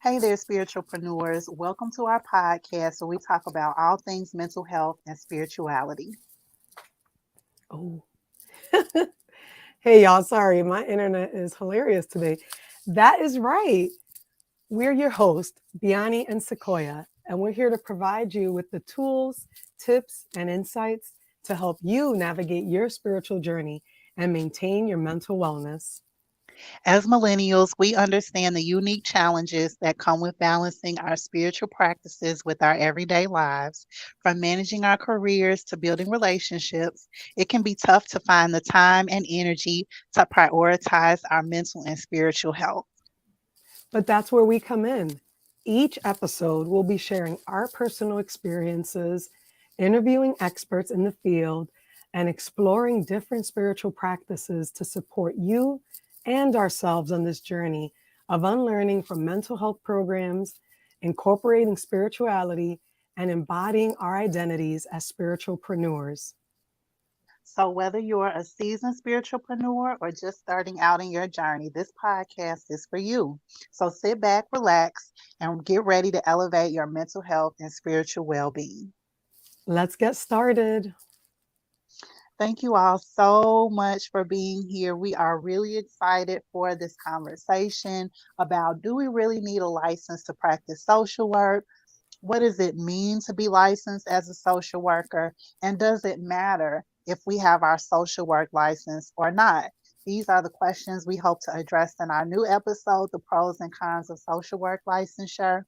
Hey there, spiritualpreneurs. Welcome to our podcast where we talk about all things mental health and spirituality. Oh, hey y'all, sorry, my internet is hilarious today. That is right. We're your hosts, Biani and Sequoia, and we're here to provide you with the tools, tips, and insights to help you navigate your spiritual journey and maintain your mental wellness. As millennials, we understand the unique challenges that come with balancing our spiritual practices with our everyday lives. From managing our careers to building relationships, it can be tough to find the time and energy to prioritize our mental and spiritual health. But that's where we come in. Each episode, we'll be sharing our personal experiences, interviewing experts in the field, and exploring different spiritual practices to support you and ourselves on this journey of unlearning from mental health programs, incorporating spirituality, and embodying our identities as spiritualpreneurs. So, whether you're a seasoned spiritualpreneur or just starting out in your journey, this podcast is for you. So, sit back, relax, and get ready to elevate your mental health and spiritual well being. Let's get started. Thank you all so much for being here. We are really excited for this conversation about, do we really need a license to practice social work? What does it mean to be licensed as a social worker? And does it matter if we have our social work license or not? These are the questions we hope to address in our new episode, The Pros and Cons of Social Work Licensure.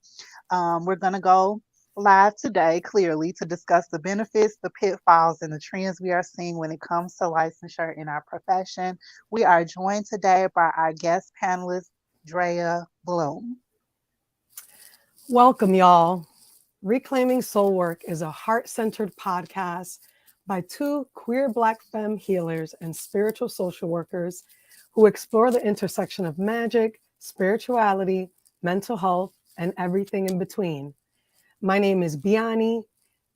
We're going to go live today, clearly, to discuss the benefits, the pitfalls, and the trends we are seeing when it comes to licensure in our profession. We are joined today by our guest panelist, Drea Bloom. Welcome, y'all. Reclaiming Soul Work is a heart centered podcast by two queer Black femme healers and spiritual social workers who explore the intersection of magic, spirituality, mental health, and everything in between. My name is Biani.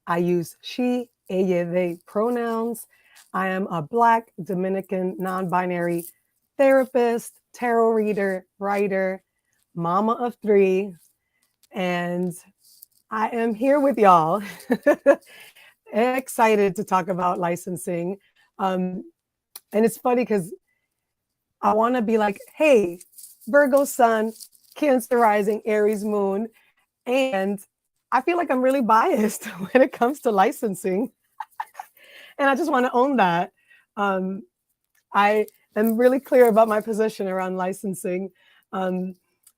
I use she, ella, they pronouns. I am a Black Dominican non binary therapist, tarot reader, writer, mama of three, and I am here with y'all. Excited to talk about licensing. Um, and it's funny because I want to be like, hey, Virgo sun, Cancer rising, Aries moon. And I feel like I'm really biased when it comes to licensing. And I just want to own that. Um, I am really clear about my position around licensing. Um,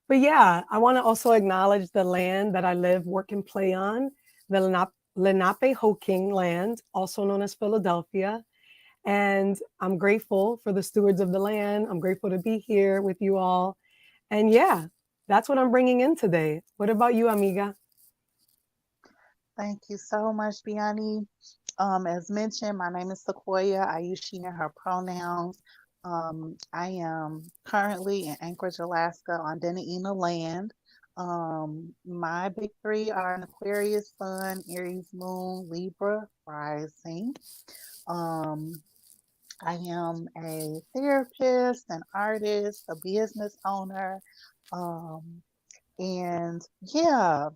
but yeah, I want to also acknowledge the land that I live, work, and play on, the Lenape-Hoking land, also known as Philadelphia. And I'm grateful for the stewards of the land. I'm grateful to be here with you all. And yeah, that's what I'm bringing in today. What about you, amiga? Thank you so much, Biani. As mentioned, my name is Sequoia. I use she and her pronouns. I am currently in Anchorage, Alaska on Denaina land. My big three are an Aquarius sun, Aries moon, Libra rising. Um, I am a therapist, an artist, a business owner. Um, and yeah,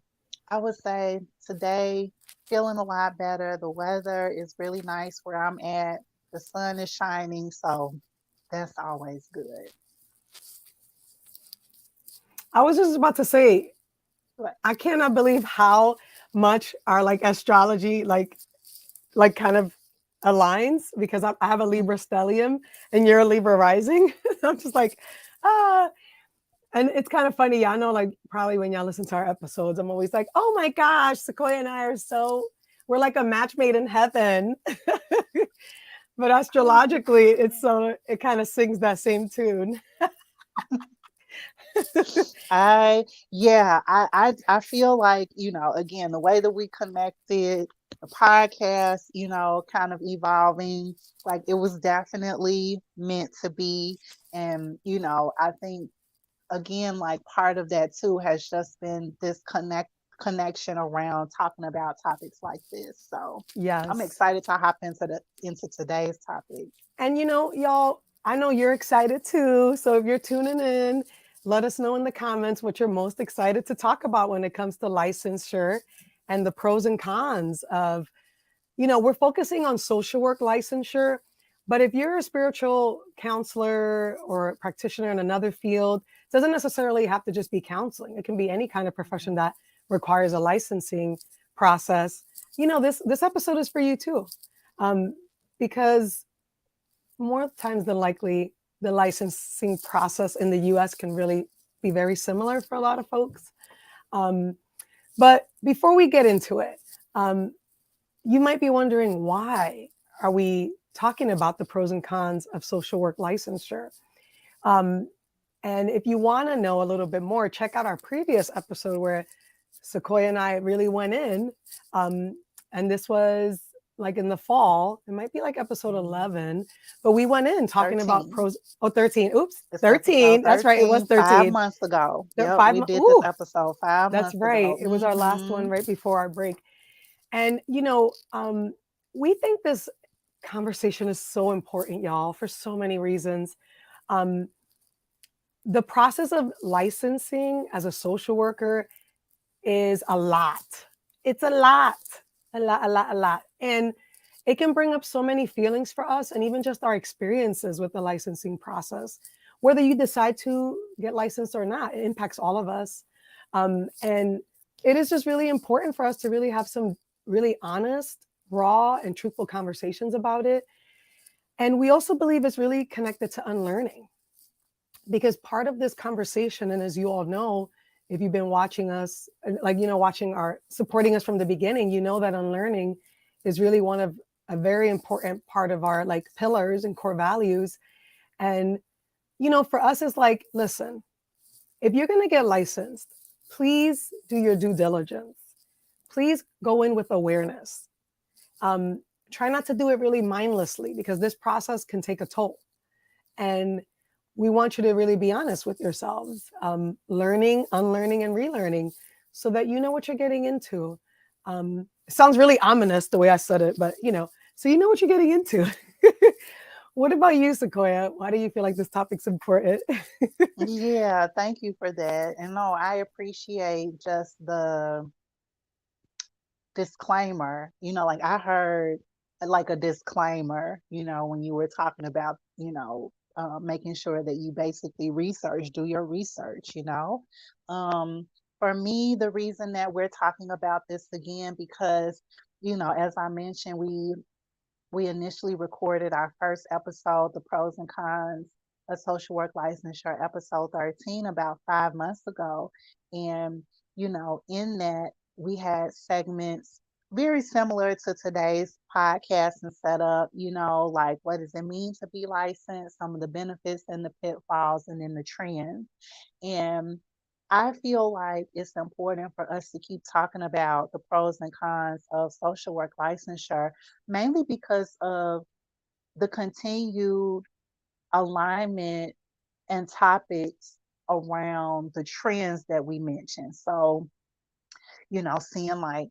I would say today feeling a lot better. The weather is really nice where I'm at. The sun is shining, so that's always good. I was just about to say, But I cannot believe how much our like astrology like kind of aligns because I have a mm, Libra stellium and you're a Libra rising. I'm just like, ah. And it's kind of funny. I know, like, probably when y'all listen to our episodes, I'm always like, oh my gosh, Sequoia and I are so, we're like a match made in heaven. But oh, astrologically, it's so, it kind of sings that same tune. I feel like, again, the way that we connected, the podcast, kind of evolving, like it was definitely meant to be. And, I think again, like part of that too has just been this connection around talking about topics like this. So I'm Yes. excited to hop into today's topic. And y'all, I know you're excited too. So if you're tuning in, Let us know in the comments what you're most excited to talk about when it comes to licensure and the pros and cons of, we're focusing on social work licensure, but if you're a spiritual counselor or practitioner in another field, it doesn't necessarily have to just be counseling. It can be any kind of profession that requires a licensing process. This episode is for you too, because more times than likely, the licensing process in the US can really be very similar for a lot of folks. But before we get into it, you might be wondering, why are we talking about the pros and cons of social work licensure? And if you want to know a little bit more, check out our previous episode where Sequoia and I really went in. And this was like in the fall. It might be like episode 11, but we went in talking 13. about pros. Oh, 13. Oops, It's 13. That's right. It was 13, 13. 5 months ago. Yep, Five we months. did this Ooh, episode 5 that's months right. ago. It was our last one right before our break. And, we think this conversation is so important, y'all, for so many reasons. The process of licensing as a social worker is a lot. It's a lot. And it can bring up so many feelings for us, and even just our experiences with the licensing process. Whether you decide to get licensed or not, it impacts all of us. And it is just really important for us to really have some really honest, raw, and truthful conversations about it. And we also believe it's really connected to unlearning, because part of this conversation, and as you all know, if you've been watching us, supporting us from the beginning, that unlearning is really one of a very important part of our pillars and core values. And, for us, it's like, listen, if you're going to get licensed, please do your due diligence. Please go in with awareness. Try not to do it really mindlessly, because this process can take a toll. And we want you to really be honest with yourselves, learning, unlearning, and relearning, so that you know what you're getting into. It sounds really ominous the way I said it, but so you know what you're getting into. What about you, Sequoia? Why do you feel like this topic's important? Yeah, thank you for that. And no, I appreciate just the disclaimer. Like I heard like a disclaimer, when you were talking about, making sure that you basically do your research. For me, the reason that we're talking about this again, because, as I mentioned, we initially recorded our first episode, the pros and cons of social work licensure, episode 13, about 5 months ago. And, in that we had segments very similar to today's podcast and setup, like what does it mean to be licensed, some of the benefits and the pitfalls, and then the trends. And I feel like it's important for us to keep talking about the pros and cons of social work licensure, mainly because of the continued alignment and topics around the trends that we mentioned. So, seeing like,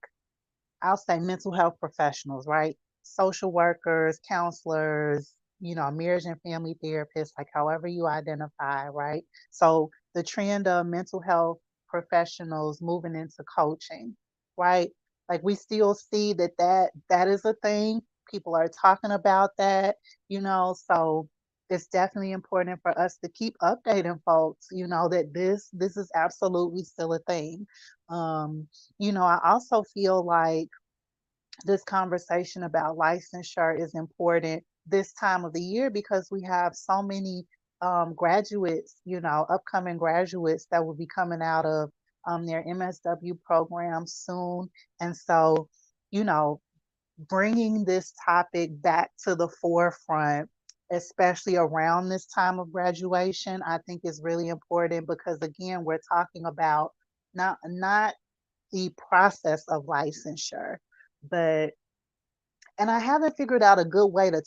I'll say mental health professionals, right? Social workers, counselors, marriage and family therapists, like however you identify, right? So the trend of mental health professionals moving into coaching, right? Like we still see that is a thing. People are talking about that, so it's definitely important for us to keep updating folks, that this is absolutely still a thing. I also feel like this conversation about licensure is important this time of the year because we have so many graduates, upcoming graduates that will be coming out of their MSW program soon. And so, you know, bringing this topic back to the forefront, especially around this time of graduation, I think is really important because again, we're talking about not the process of licensure, but and I haven't figured out a good way to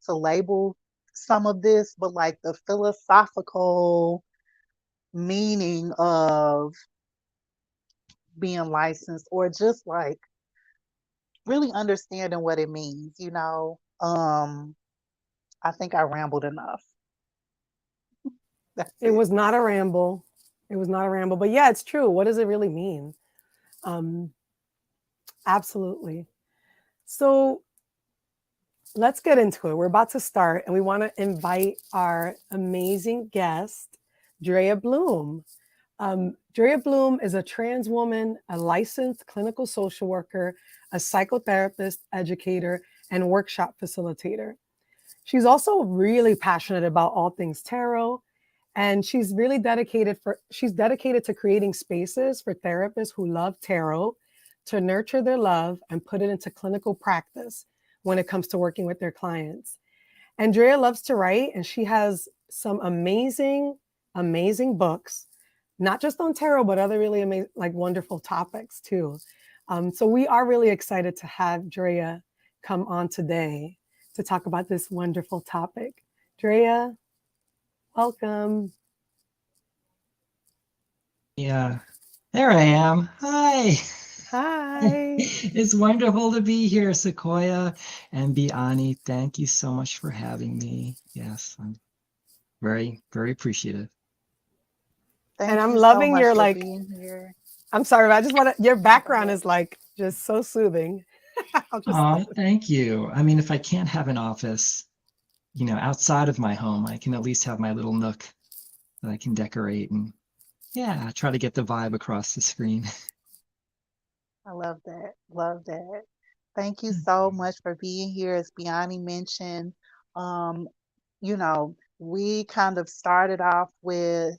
to label some of this, but like the philosophical meaning of being licensed or just like really understanding what it means. I think I rambled enough. That's It it. was not a ramble. It was not a ramble, but yeah, it's true. What does it really mean? Um, absolutely. So let's get into it. We're about to start, and we want to invite our amazing guest, Drea Bloom. Drea Bloom is a trans woman, a licensed clinical social worker, a psychotherapist, educator, and workshop facilitator. She's also really passionate about all things tarot, and she's dedicated to creating spaces for therapists who love tarot to nurture their love and put it into clinical practice when it comes to working with their clients. Andrea loves to write, and she has some amazing, amazing books, not just on tarot, but other really amazing, like wonderful topics too. So we are really excited to have Drea come on today to talk about this wonderful topic. Drea, welcome. Yeah, there I am. Hi. Hi. It's wonderful to be here, Sequoia and Biani. Thank you so much for having me. Yes, I'm very, very appreciative. And Thank I'm you so loving much your for like, being here. I'm sorry, but I just want to, your Go background ahead. is like just so soothing. I'll just, Oh, thank you. I mean, if I can't have an office, outside of my home, I can at least have my little nook that I can decorate and yeah, try to get the vibe across the screen. I love that. Love that. Thank you Thank so you. much for being here. As Biani mentioned, um, we kind of started off with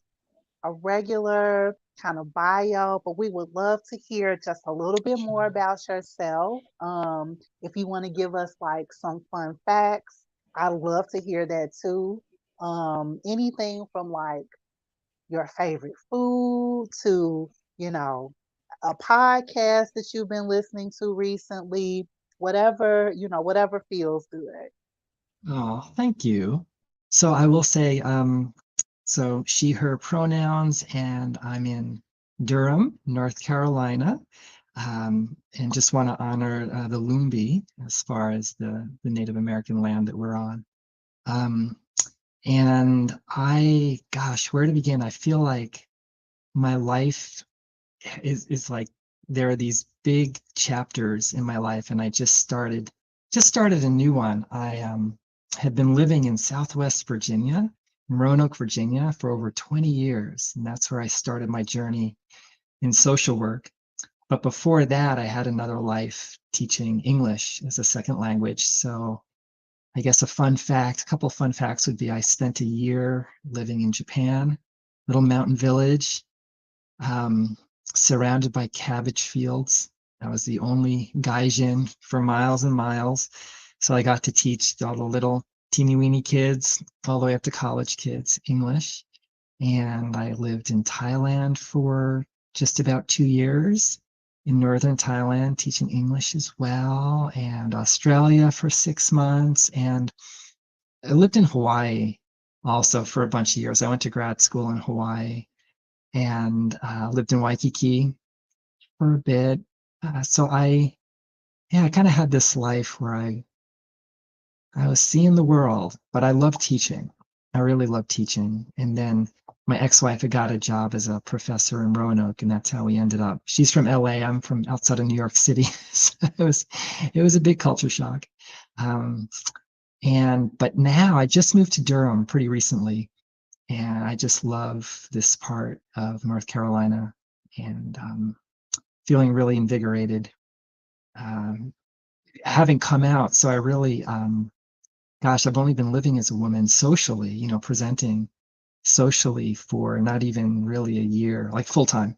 a regular kind of bio, but we would love to hear just a little bit more Sure. about yourself. If you want to give us like some fun facts, I'd love to hear that too. Anything from like your favorite food to, you know, a podcast that you've been listening to recently, whatever feels good. Oh, thank you. So I will say, so she, her pronouns, and I'm in Durham, North Carolina, and just want to honor the Lumbee as far as the Native American land that we're on. Um, and gosh, where to begin? I feel like my life is like there are these big chapters in my life, and I just started a new one. I had been living in Southwest Virginia, in Roanoke, Virginia, for over 20 years, and that's where I started my journey in social work. But before that, I had another life teaching English as a second language. So I guess a couple fun facts would be I spent a year living in Japan, little mountain village, um, surrounded by cabbage fields. I was the only gaijin for miles and miles. So I got to teach all the little teeny weeny kids, all the way up to college kids, English. And I lived in Thailand for just about 2 years, in northern Thailand, teaching English as well, and Australia for 6 months. And I lived in Hawaii also for a bunch of years. I went to grad school in Hawaii and lived in Waikiki for a bit. Yeah, I kind of had this life where I was seeing the world, but I love teaching. I really love teaching. And then my ex-wife had got a job as a professor in Roanoke, and that's how we ended up. She's from LA. I'm from outside of New York City. So it was a big culture shock. Um, but now I just moved to Durham pretty recently, and I just love this part of North Carolina, and feeling really invigorated, um, having come out. So I really, gosh, I've only been living as a woman socially, presenting socially for not even really a year, like full time,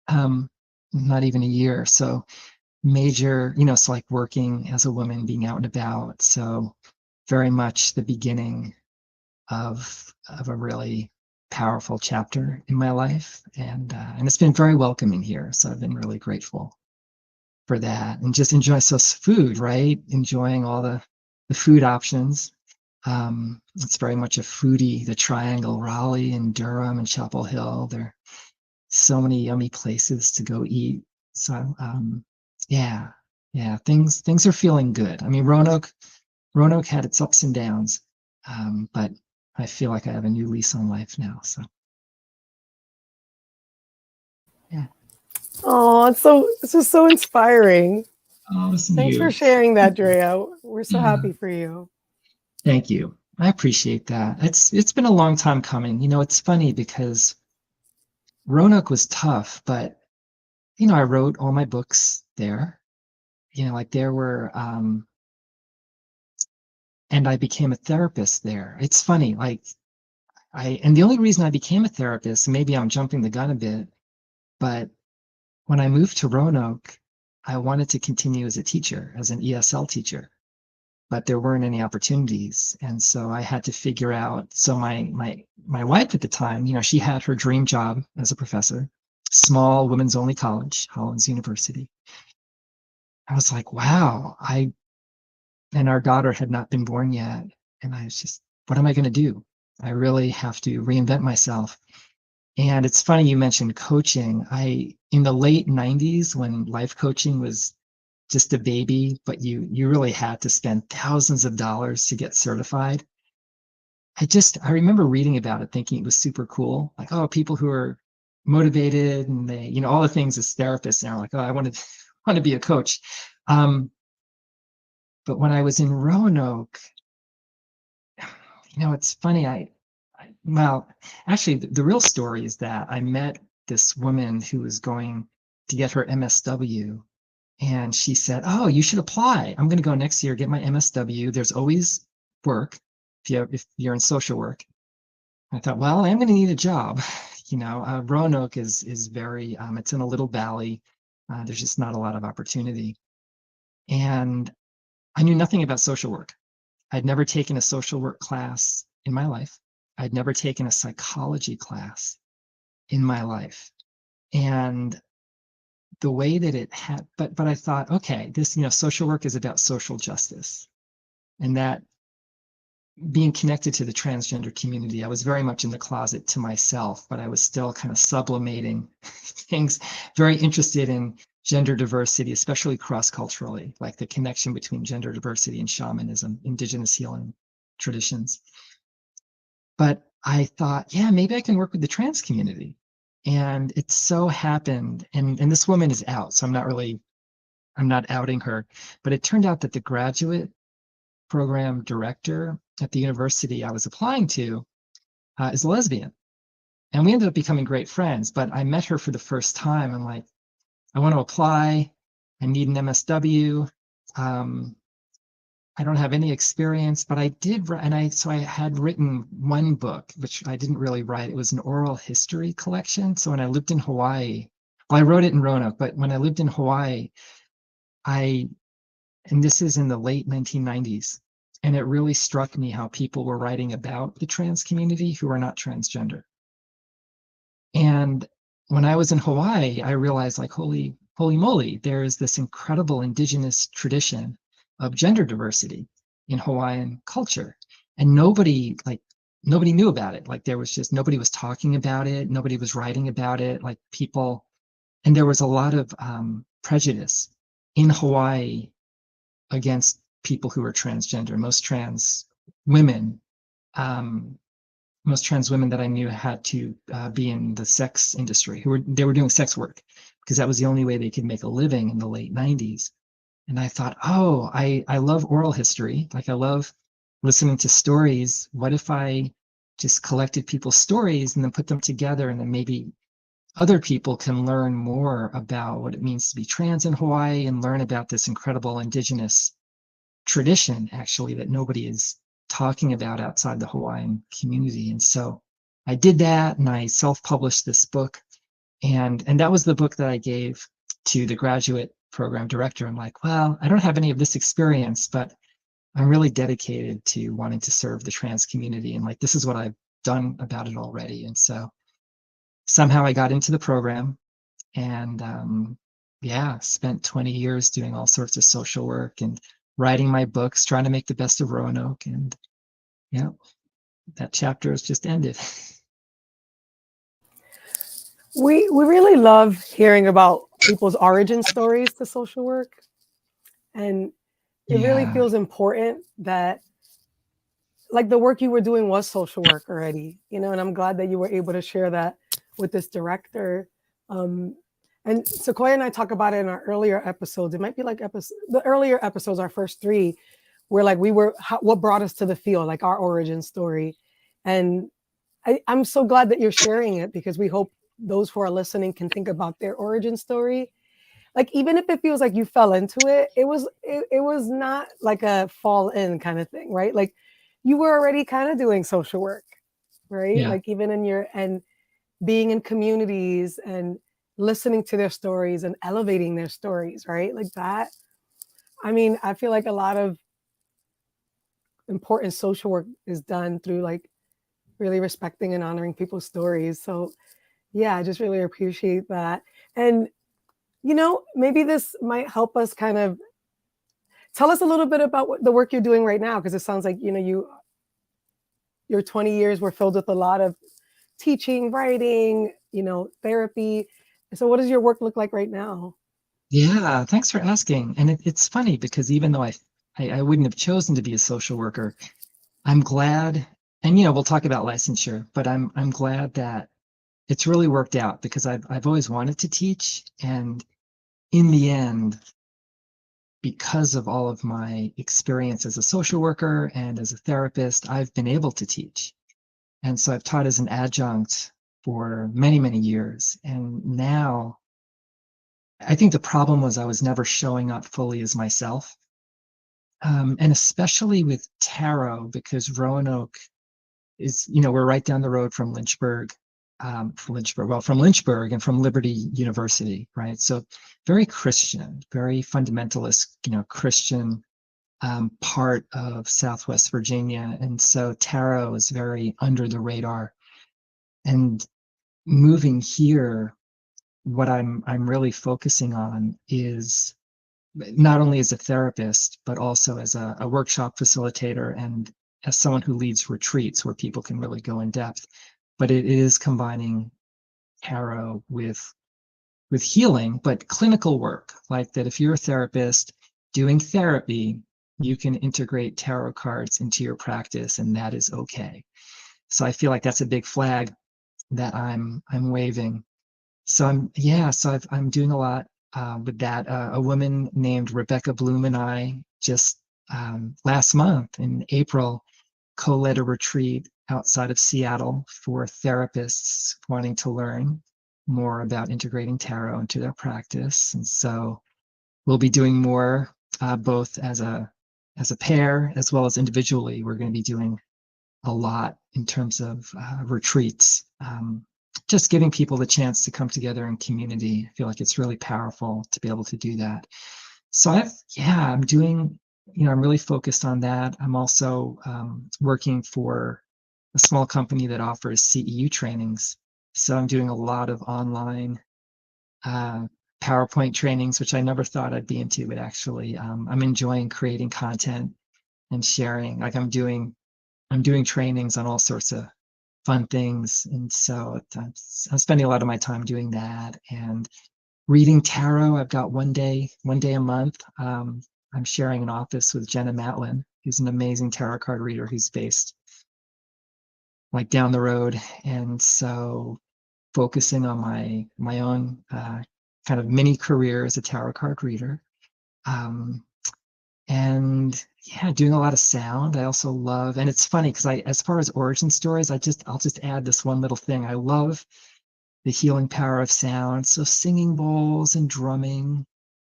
um, not even a year. So major, so like working as a woman, being out and about. So very much the beginning of a really powerful chapter in my life, and it's been very welcoming here. So I've been really grateful for that, and just enjoy food, right? Enjoying all the food options. It's very much a foodie, the Triangle, Raleigh and Durham and Chapel Hill. There are so many yummy places to go eat. So yeah, yeah, things are feeling good. I mean, Roanoke had its ups and downs, but I feel like I have a new lease on life now. So Oh, it's just so inspiring. Oh, listen to Thanks for you. sharing that, Drea. We're so Yeah, happy for you. thank you. I appreciate that. It's been a long time coming. It's funny because Roanoke was tough, but I wrote all my books there. Like there were and I became a therapist there. It's funny, like and the only reason I became a therapist, maybe I'm jumping the gun a bit, but when I moved to Roanoke, I wanted to continue as a teacher, as an ESL teacher, but there weren't any opportunities. And so I had to figure out, so my wife at the time, she had her dream job as a professor, small women's only college, Hollins University. I was like, wow, and our daughter had not been born yet. And I was just, what am I going to do? I really have to reinvent myself. And it's funny you mentioned coaching. In the late 90s, when life coaching was just a baby, but you really had to spend thousands of dollars to get certified. I remember reading about it, thinking it was super cool. Like, oh, people who are motivated and they, all the things as therapists now, like, oh, I want to be a coach. But when I was in Roanoke, it's funny. Well, actually, the real story is that I met this woman who was going to get her MSW, and she said, "Oh, you should apply. I'm going to go next year get my MSW. There's always work if you're in social work." I thought, well, I'm going to need a job. Roanoke is very it's in a little valley. There's just not a lot of opportunity, and I knew nothing about social work. I'd never taken a social work class in my life. I'd never taken a psychology class in my life. And the way that it had, but I thought, okay, this, social work is about social justice. And that being connected to the transgender community, I was very much in the closet to myself, but I was still kind of sublimating things, very interested in gender diversity, especially cross-culturally, like the connection between gender diversity and shamanism, indigenous healing traditions. But I thought, yeah, maybe I can work with the trans community. And it so happened, and this woman is out, so I'm not outing her, but it turned out that the graduate program director at the university I was applying to is a lesbian. And we ended up becoming great friends, but I met her for the first time. I'm like, I want to apply. I need an MSW. I don't have any experience, but I did, so I had written one book, which I didn't really write. It was an oral history collection. So when I lived in Hawaii, well, I wrote it in Roanoke, but when I lived in Hawaii, and this is in the late 1990s, and it really struck me how people were writing about the trans community who are not transgender. And when I was in Hawaii, I realized, like, holy moly, there's this incredible indigenous tradition of gender diversity in Hawaiian culture. And nobody knew about it. Like, there was just nobody was talking about it, nobody was writing about it. Like, people, and there was a lot of prejudice in Hawaii against people who are transgender. Women um, most trans women that I knew had to be in the sex industry, they were doing sex work because that was the only way they could make a living in the late 90s. And I thought, oh, I love oral history. Like, I love listening to stories. What if I just collected people's stories and then put them together, and then maybe other people can learn more about what it means to be trans in Hawaii and learn about this incredible indigenous tradition, actually, that nobody is talking about outside the Hawaiian community. And so I did that, and I self-published this book. And that was the book that I gave to the graduate program director. I'm like, well, I don't have any of this experience, but I'm really dedicated to wanting to serve the trans community. And like, this is what I've done about it already. And so somehow I got into the program, and yeah, spent 20 years doing all sorts of social work and writing my books, trying to make the best of Roanoke. And yeah, that chapter has just ended. We really love hearing about people's origin stories to social work. And it really Yeah. feels important that, like, the work you were doing was social work already, and I'm glad that you were able to share that with this director. And Sequoia and I talk about it in our earlier episodes. It might be like the earlier episodes, our first three, where like what brought us to the field, like our origin story. And I'm so glad that you're sharing it, because we hope those who are listening can think about their origin story. Like, even if it feels like you fell into it, it was not like a fall in kind of thing, right? Like, you were already kind of doing social work, right? Yeah. Like, even in your, and being in communities and listening to their stories and elevating their stories, right? Like that. I mean, I feel like a lot of important social work is done through like really respecting and honoring people's stories. So yeah, I just really appreciate that. And maybe this might help us kind of tell us a little bit about the work you're doing right now, because it sounds like your 20 years were filled with a lot of teaching, writing, therapy. So what does your work look like right now? Yeah, thanks for asking. And it's funny because even though I wouldn't have chosen to be a social worker, I'm glad, and we'll talk about licensure, but I'm glad that it's really worked out, because I've always wanted to teach, and in the end, because of all of my experience as a social worker and as a therapist, I've been able to teach. And so I've taught as an adjunct for many, many years. And now I think the problem was I was never showing up fully as myself. And especially with tarot, because Roanoke is, we're right down the road from Lynchburg, from Lynchburg and from Liberty University, right? So very Christian, very fundamentalist, Christian part of Southwest Virginia. And so tarot is very under the radar. And moving here, what I'm really focusing on is not only as a therapist, but also as a workshop facilitator and as someone who leads retreats where people can really go in depth. But it is combining tarot with healing, but clinical work, like that if you're a therapist doing therapy, you can integrate tarot cards into your practice, and that is okay. So I feel like that's a big flag that I'm waving. So I'm doing a lot with that. A woman named Rebecca Bloom and I just last month in April co-led a retreat outside of Seattle for therapists wanting to learn more about integrating tarot into their practice. And so we'll be doing more both as a pair as well as individually. We're going to be doing a lot in terms of retreats. Just giving people the chance to come together in community. I feel like it's really powerful to be able to do that. So I'm doing, I'm really focused on that. I'm also working for a small company that offers CEU trainings. So I'm doing a lot of online uh, PowerPoint trainings, which I never thought I'd be into, but actually I'm enjoying creating content and sharing. Like I'm doing trainings on all sorts of fun things. And so I'm spending a lot of my time doing that and reading tarot. I've got one day a month. I'm sharing an office with Jenna Matlin, who's an amazing tarot card reader who's based like down the road. And so focusing on my own kind of mini career as a tarot card reader. Um, and yeah, doing a lot of sound. I also love, and it's funny because as far as origin stories, I'll just add this one little thing. I love the healing power of sound. So singing bowls and drumming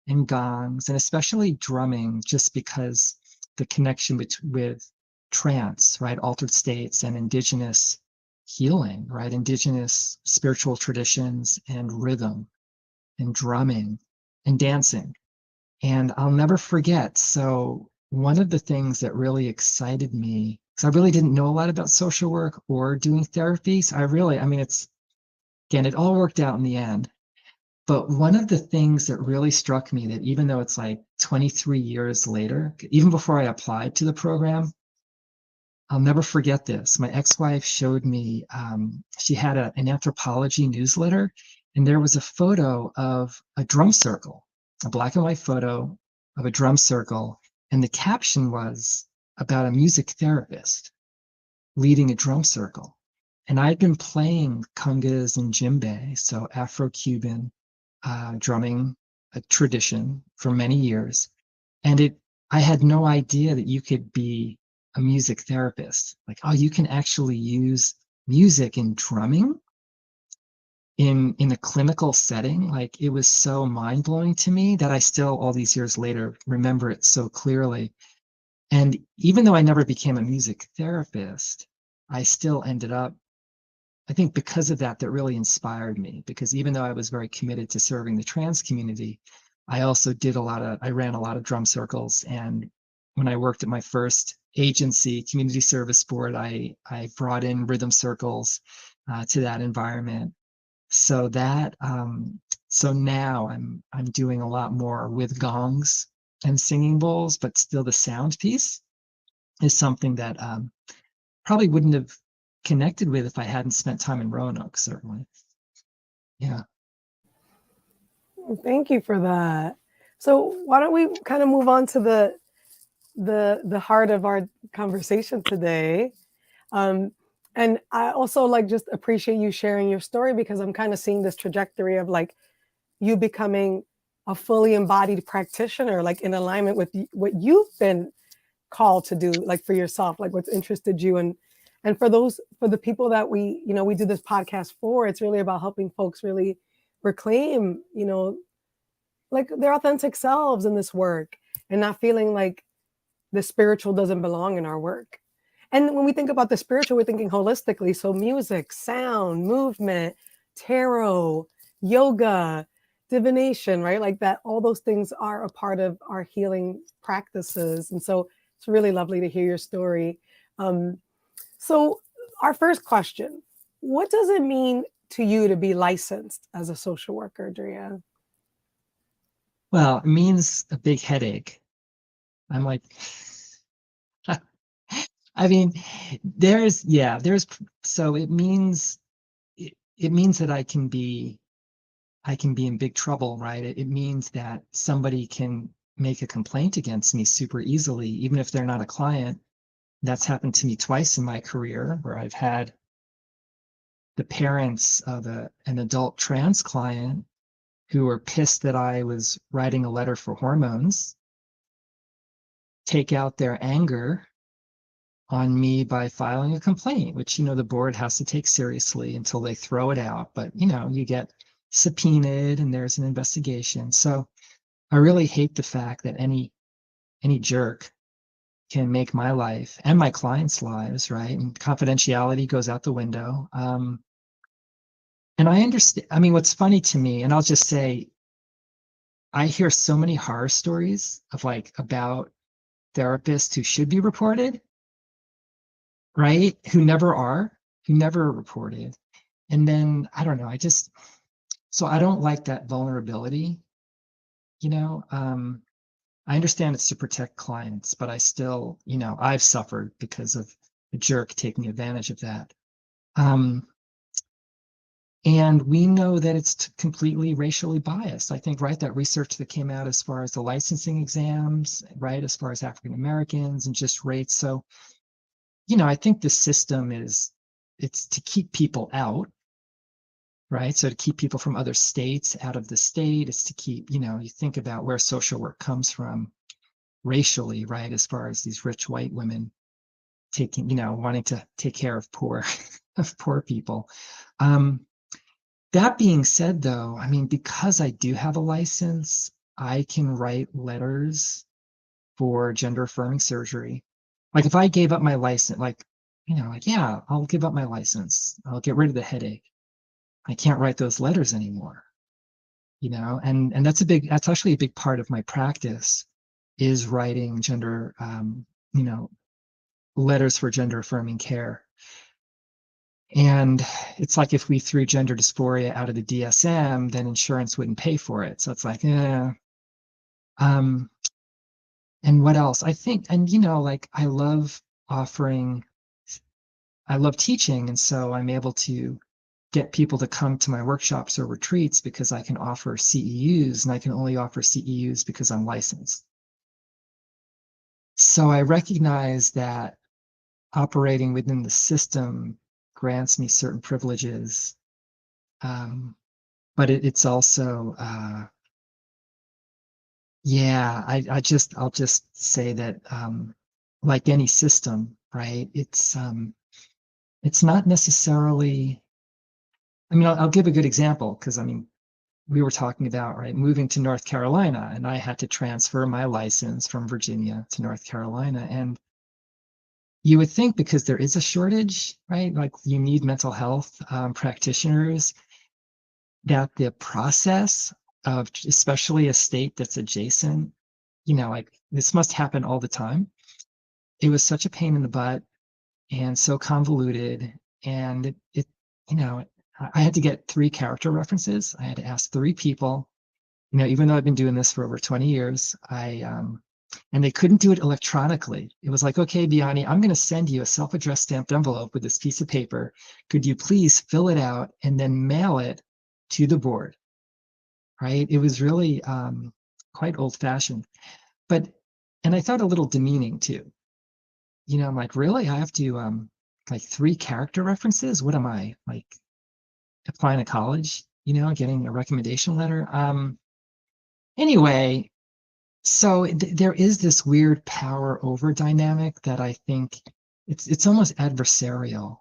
and gongs, and especially drumming, just because the connection with trance, right? Altered states and indigenous healing, right? Indigenous spiritual traditions and rhythm and drumming and dancing. And I'll never forget. So one of the things that really excited me, because I really didn't know a lot about social work or doing therapy. So I mean, again, it all worked out in the end. But one of the things that really struck me, that even though it's like 23 years later, even before I applied to the program, I'll never forget this. My ex-wife showed me, she had an anthropology newsletter, and there was a photo of a drum circle, a black and white photo of a drum circle. And the caption was about a music therapist leading a drum circle. And I'd been playing congas and djembe, so Afro-Cuban drumming tradition for many years. And I had no idea that you could be a music therapist. Like, oh, you can actually use music in drumming in a clinical setting. Like, it was so mind-blowing to me that I still, all these years later, remember it so clearly. And even though I never became a music therapist, I still ended up, I think because of that, that really inspired me. Because even though I was very committed to serving the trans community, I also I ran a lot of drum circles. And when I worked at my first agency, Community Service Board, I brought in rhythm circles to that environment. So so now I'm doing a lot more with gongs and singing bowls, but still the sound piece is something that probably wouldn't have connected with if I hadn't spent time in Roanoke, certainly. Yeah. Thank you for that. So why don't we kind of move on to the heart of our conversation today? And I also like just appreciate you sharing your story, because I'm kind of seeing this trajectory of like you becoming a fully embodied practitioner, like in alignment with what you've been called to do, like for yourself, like what's interested you. And for the people that we do this podcast for, it's really about helping folks really reclaim, like their authentic selves in this work, and not feeling like the spiritual doesn't belong in our work. And when we think about the spiritual, we're thinking holistically. So music, sound, movement, tarot, yoga, divination, right? Like that, all those things are a part of our healing practices. And so it's really lovely to hear your story. So our first question, what does it mean to you to be licensed as a social worker, Drea? Well, it means a big headache. I'm like, I mean, so it means that I can be in big trouble, right? It means that somebody can make a complaint against me super easily, even if they're not a client. That's happened to me twice in my career, where I've had the parents of an adult trans client who were pissed that I was writing a letter for hormones take out their anger on me by filing a complaint, which, the board has to take seriously until they throw it out. But, you get subpoenaed and there's an investigation. So I really hate the fact that any jerk can make my life and my clients' lives, right? And confidentiality goes out the window. And I understand, I mean, what's funny to me, and I'll just say, I hear so many horror stories about therapists who should be reported, right? Who never reported. And then, I don't know, so I don't like that vulnerability, you know? I understand it's to protect clients, but I still, I've suffered because of a jerk taking advantage of that. And we know that it's completely racially biased. I think, right, that research that came out as far as the licensing exams, right, as far as African Americans and just rates. So, I think the system it's to keep people out, right? So to keep people from other states out of the state. It's to keep, you think about where social work comes from racially, right? As far as these rich white women taking, wanting to take care of poor, of poor people. That being said, though, I mean, because I do have a license, I can write letters for gender affirming surgery. Like if I gave up my license, yeah, I'll give up my license. I'll get rid of the headache. I can't write those letters anymore, and that's actually a big part of my practice is writing gender, letters for gender affirming care. And it's like if we threw gender dysphoria out of the DSM, then insurance wouldn't pay for it. So it's like, and what else? I think, and I love teaching. And so I'm able to get people to come to my workshops or retreats because I can offer CEUs, and I can only offer CEUs because I'm licensed. So I recognize that operating within the system grants me certain privileges. but it's also, yeah, I'll just say that, like any system, right? It's not necessarily, I mean, I'll give a good example because I mean, we were talking about, right, moving to North Carolina, and I had to transfer my license from Virginia to North Carolina. And you would think because there is a shortage, right, like you need mental health practitioners, that the process of, especially a state that's adjacent, like this must happen all the time. It was such a pain in the butt and so convoluted. And you know, I had to get 3 character references. I had to ask 3 people. Even though I've been doing this for over 20 years, and they couldn't do it electronically. It was like, okay, Biani, I'm going to send you a self-addressed stamped envelope with this piece of paper. Could you please fill it out and then mail it to the board? Right? It was really quite old-fashioned, and I thought a little demeaning too. I'm like, really? I have to like 3 character references? What am I, like, applying to college? Getting a recommendation letter? Anyway, so there is this weird power over dynamic that I think it's almost adversarial,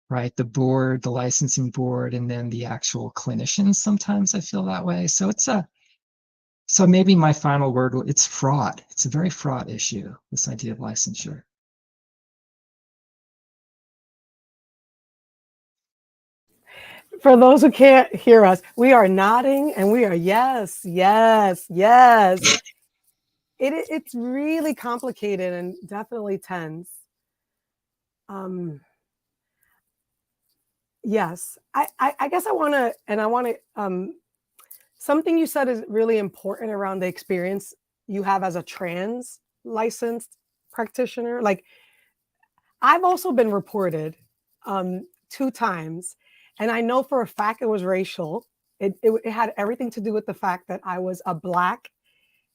right? The board, the licensing board, and then the actual clinicians. Sometimes I feel that way. So maybe my final word, it's fraud. It's a very fraught issue, this idea of licensure. For those who can't hear us, we are nodding and we are yes, yes, yes. It's really complicated and definitely tense. Yes, I guess I want to, something you said is really important around the experience you have as a trans licensed practitioner. Like, I've also been reported 2 times, and I know for a fact it was racial. It had everything to do with the fact that I was a Black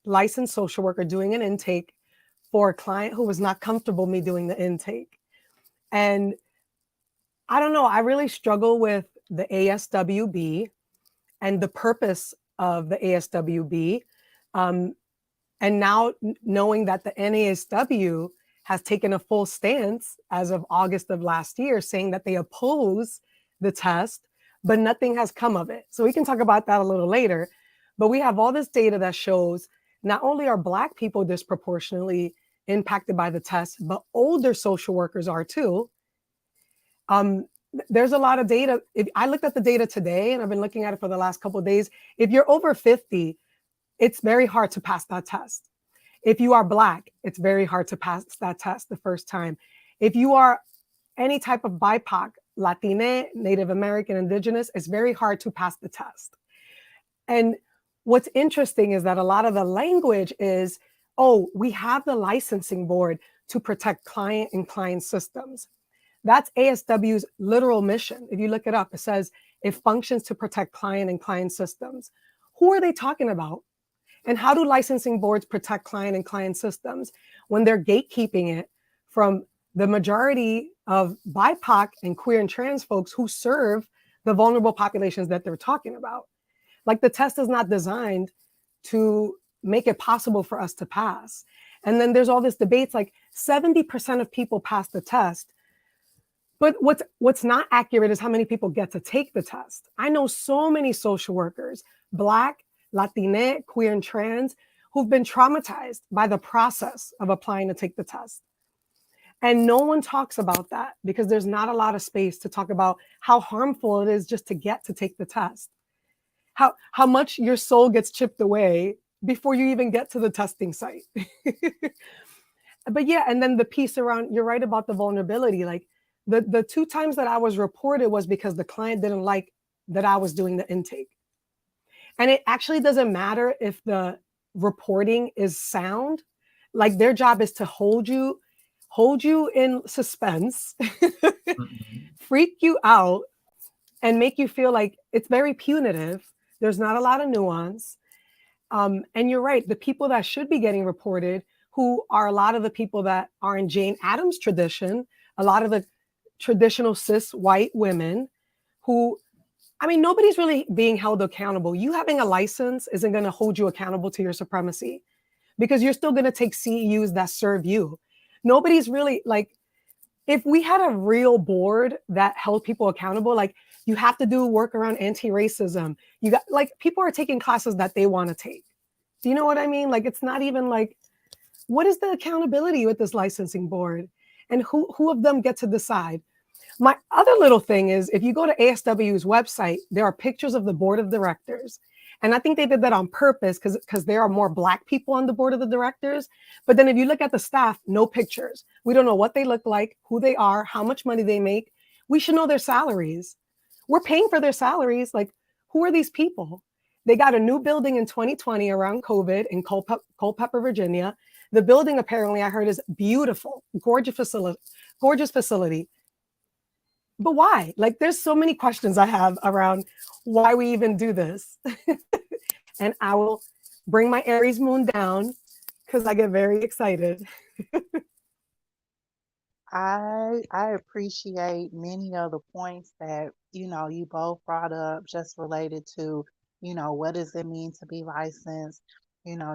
licensed social worker doing an intake for a client who was not comfortable me doing the intake. And I don't know, I really struggle with the ASWB and the purpose of the ASWB. And now knowing that the NASW has taken a full stance as of August of last year, saying that they oppose the test, but nothing has come of it. So we can talk about that a little later. But we have all this data that shows not only are Black people disproportionately impacted by the test, but older social workers are too. There's a lot of data. If I looked at the data today, and I've been looking at it for the last couple of days, if you're over 50, it's very hard to pass that test. If you are Black, it's very hard to pass that test the first time. If you are any type of BIPOC, Latina, Native American, Indigenous, it's very hard to pass the test. And what's interesting is that a lot of the language is, oh, we have the licensing board to protect client and client systems. That's ASW's literal mission. If you look it up, it says it functions to protect client and client systems. Who are they talking about? And how do licensing boards protect client and client systems when they're gatekeeping it from the majority of BIPOC and queer and trans folks who serve the vulnerable populations that they're talking about? Like, the test is not designed to make it possible for us to pass. And then there's all this debates, like 70% of people pass the test. But what's not accurate is how many people get to take the test. I know so many social workers, Black, Latina, queer, and trans, who've been traumatized by the process of applying to take the test. And no one talks about that because there's not a lot of space to talk about how harmful it is just to get to take the test. How much your soul gets chipped away before you even get to the testing site. But yeah, and then the piece around, you're right about the vulnerability. Like, the 2 times that I was reported was because the client didn't like that I was doing the intake. And it actually doesn't matter if the reporting is sound. Like, their job is to hold you in suspense, freak you out, and make you feel like it's very punitive. There's not a lot of nuance. And you're right, the people that should be getting reported, who are a lot of the people that are in Jane Addams' tradition, a lot of the traditional cis white women who I mean, nobody's really being held accountable. You having a license isn't going to hold you accountable to your supremacy because you're still going to take CEUs that serve you. Nobody's really like, if we had a real board that held people accountable, like you have to do work around anti-racism. You got like people are taking classes that they want to take. Do you know what I mean? Like it's not even like, what is the accountability with this licensing board? And who of them get to decide? My other little thing is if you go to ASW's website, there are pictures of the board of directors. And I think they did that on purpose because there are more Black people on the board of the directors. But then if you look at the staff, no pictures. We don't know what they look like, who they are, how much money they make. We should know their salaries. We're paying for their salaries. Like, who are these people? They got a new building in 2020 around COVID in Culpeper, Virginia. The building apparently I heard is beautiful, gorgeous facility. But why? Like, there's so many questions I have around why we even do this. And I will bring my Aries moon down because I get very excited. I appreciate many of the points that, you both brought up just related to, what does it mean to be licensed?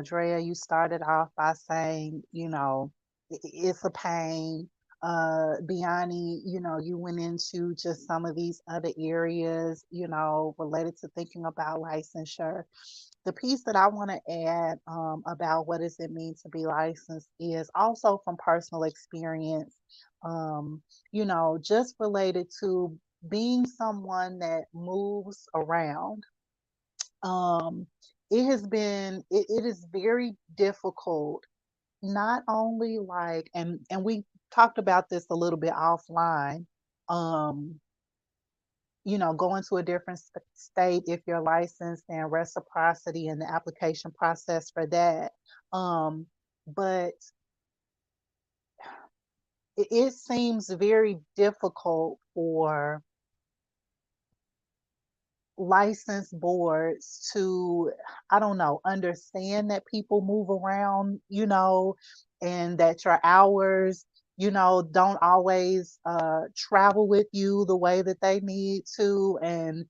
Drea, you started off by saying, it's a pain. Biani, you went into just some of these other areas, related to thinking about licensure. The piece that I want to add about what does it mean to be licensed is also from personal experience, just related to being someone that moves around. Um, it is very difficult, not only like, and we talked about this a little bit offline, um, going to a different state if you're licensed and reciprocity and the application process for that. But it seems very difficult for licensed boards to, I don't know, understand that people move around, and that your hours, don't always travel with you the way that they need to. And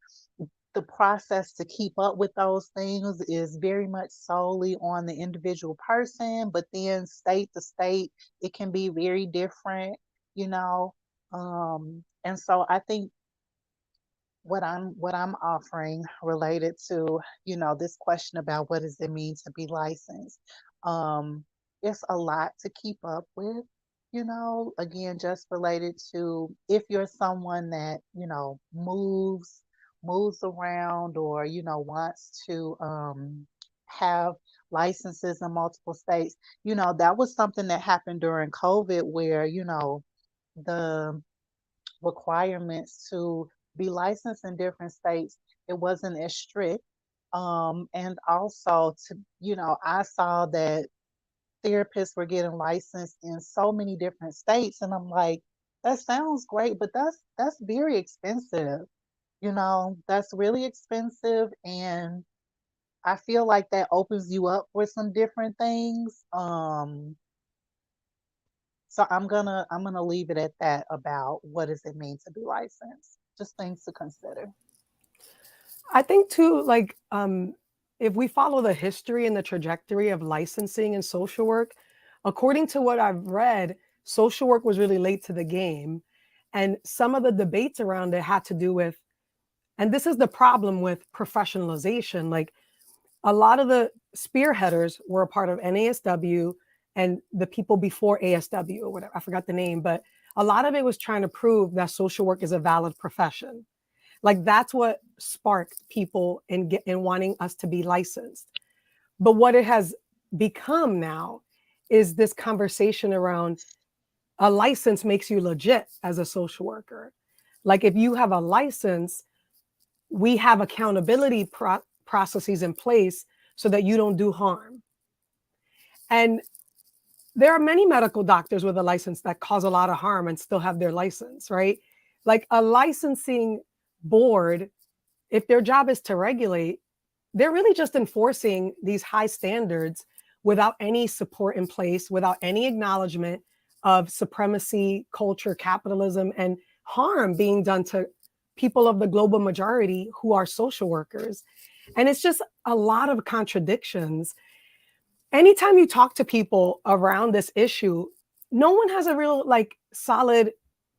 the process to keep up with those things is very much solely on the individual person, but then state to state, it can be very different, you know. And so I think what I'm offering related to, this question about what does it mean to be licensed. Um, it's a lot to keep up with, again, just related to if you're someone that, moves around or, wants to have licenses in multiple states. That was something that happened during COVID where, the requirements to be licensed in different states, it wasn't as strict. And also to, I saw that therapists were getting licensed in so many different states. And I'm like, that sounds great, but that's very expensive. That's really expensive. And I feel like that opens you up for some different things. So I'm gonna leave it at that about what does it mean to be licensed. Just things to consider. I think too, like, if we follow the history and the trajectory of licensing and social work, according to what I've read, social work was really late to the game. And some of the debates around it had to do with, and this is the problem with professionalization, like a lot of the spearheaders were a part of NASW and the people before ASW or whatever, I forgot the name, but a lot of it was trying to prove that social work is a valid profession. Like that's what sparked people in wanting us to be licensed. But what it has become now is this conversation around a license makes you legit as a social worker. Like if you have a license, we have accountability processes in place so that you don't do harm. And there are many medical doctors with a license that cause a lot of harm and still have their license, right? Like a licensing board, if their job is to regulate, they're really just enforcing these high standards without any support in place, without any acknowledgement of supremacy, culture, capitalism, and harm being done to people of the global majority who are social workers. And it's just a lot of contradictions. Anytime you talk to people around this issue, no one has a real like solid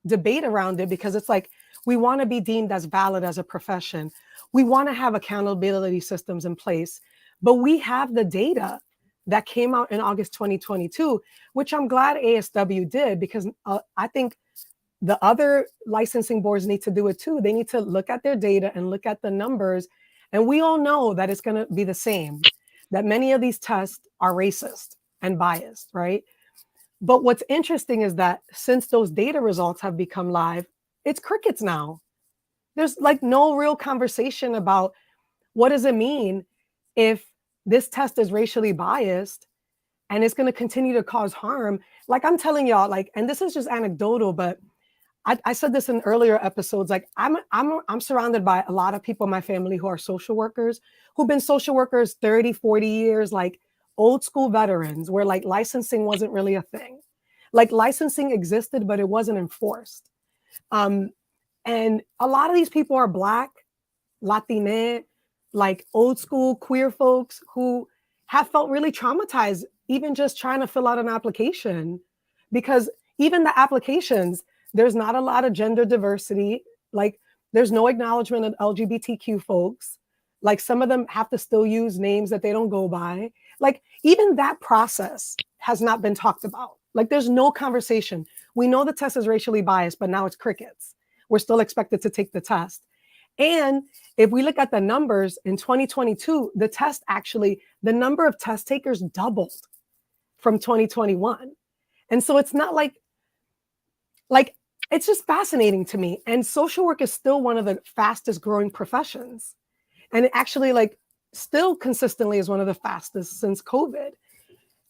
debate around it, because it's like we want to be deemed as valid as a profession. We want to have accountability systems in place, but we have the data that came out in August 2022, which I'm glad ASW did, because I think the other licensing boards need to do it too. They need to look at their data and look at the numbers. And we all know that it's going to be the same, that many of these tests are racist and biased, right? But what's interesting is that since those data results have become live, it's crickets now. There's like no real conversation about what does it mean if this test is racially biased and it's going to continue to cause harm. Like I'm telling y'all, like, and this is just anecdotal, but I said this in earlier episodes, like I'm surrounded by a lot of people in my family who are social workers, who've been social workers 30, 40 years, like old school veterans where like licensing wasn't really a thing. Like licensing existed, but it wasn't enforced. And a lot of these people are Black, Latina, like old school queer folks who have felt really traumatized, even just trying to fill out an application, because even the applications, there's not a lot of gender diversity. Like there's no acknowledgement of LGBTQ folks. Like some of them have to still use names that they don't go by. Like even that process has not been talked about. Like there's no conversation. We know the test is racially biased, but now it's crickets. We're still expected to take the test. And if we look at the numbers in 2022, the test actually, the number of test takers doubled from 2021. And so it's not like it's just fascinating to me. And social work is still one of the fastest growing professions. And it actually like still consistently is one of the fastest since COVID.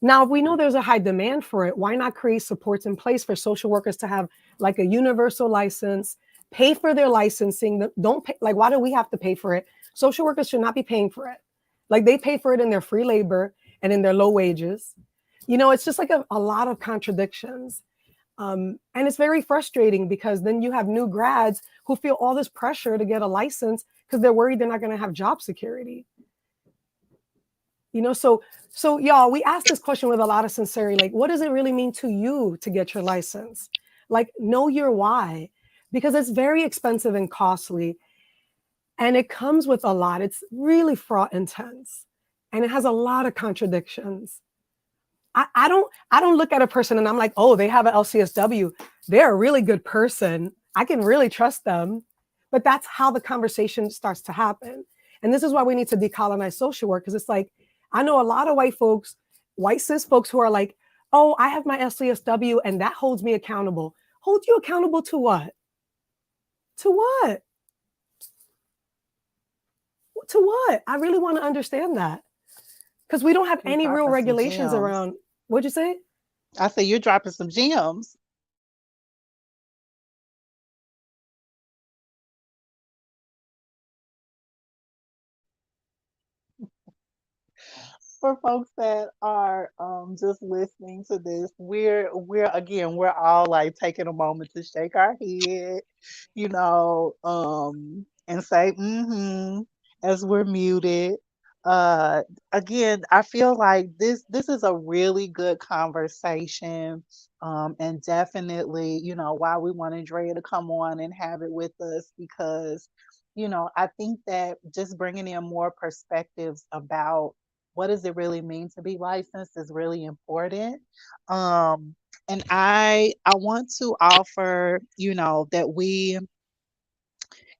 Now, if we know there's a high demand for it, why not create supports in place for social workers to have like a universal license, pay for their licensing? Don't pay, like, why do we have to pay for it? Social workers should not be paying for it. Like they pay for it in their free labor and in their low wages. You know, it's just like a lot of contradictions. And it's very frustrating because then you have new grads who feel all this pressure to get a license because they're worried they're not going to have job security. You know, so y'all, we asked this question with a lot of sincerity, like, what does it really mean to you to get your license? Like, know your why, because it's very expensive and costly. And it comes with a lot. It's really fraught intense. And it has a lot of contradictions. I don't look at a person and I'm like, oh, they have an LCSW. They're a really good person. I can really trust them. But that's how the conversation starts to happen. And this is why we need to decolonize social work, because it's like, I know a lot of white folks, white cis folks who are like, oh, I have my LCSW and that holds me accountable. Hold you accountable to what? To what? To what? I really want to understand that. Because we don't have any real regulations around. What'd you say? I say you're dropping some gems. For folks that are just listening to this, we're again, we're all like taking a moment to shake our head, you know, and say as we're muted. Uh Again, I feel like this is a really good conversation. And definitely, you know, why we want Andrea to come on and have it with us, because I think that just bringing in more perspectives about what does it really mean to be licensed is really important. And I want to offer, that we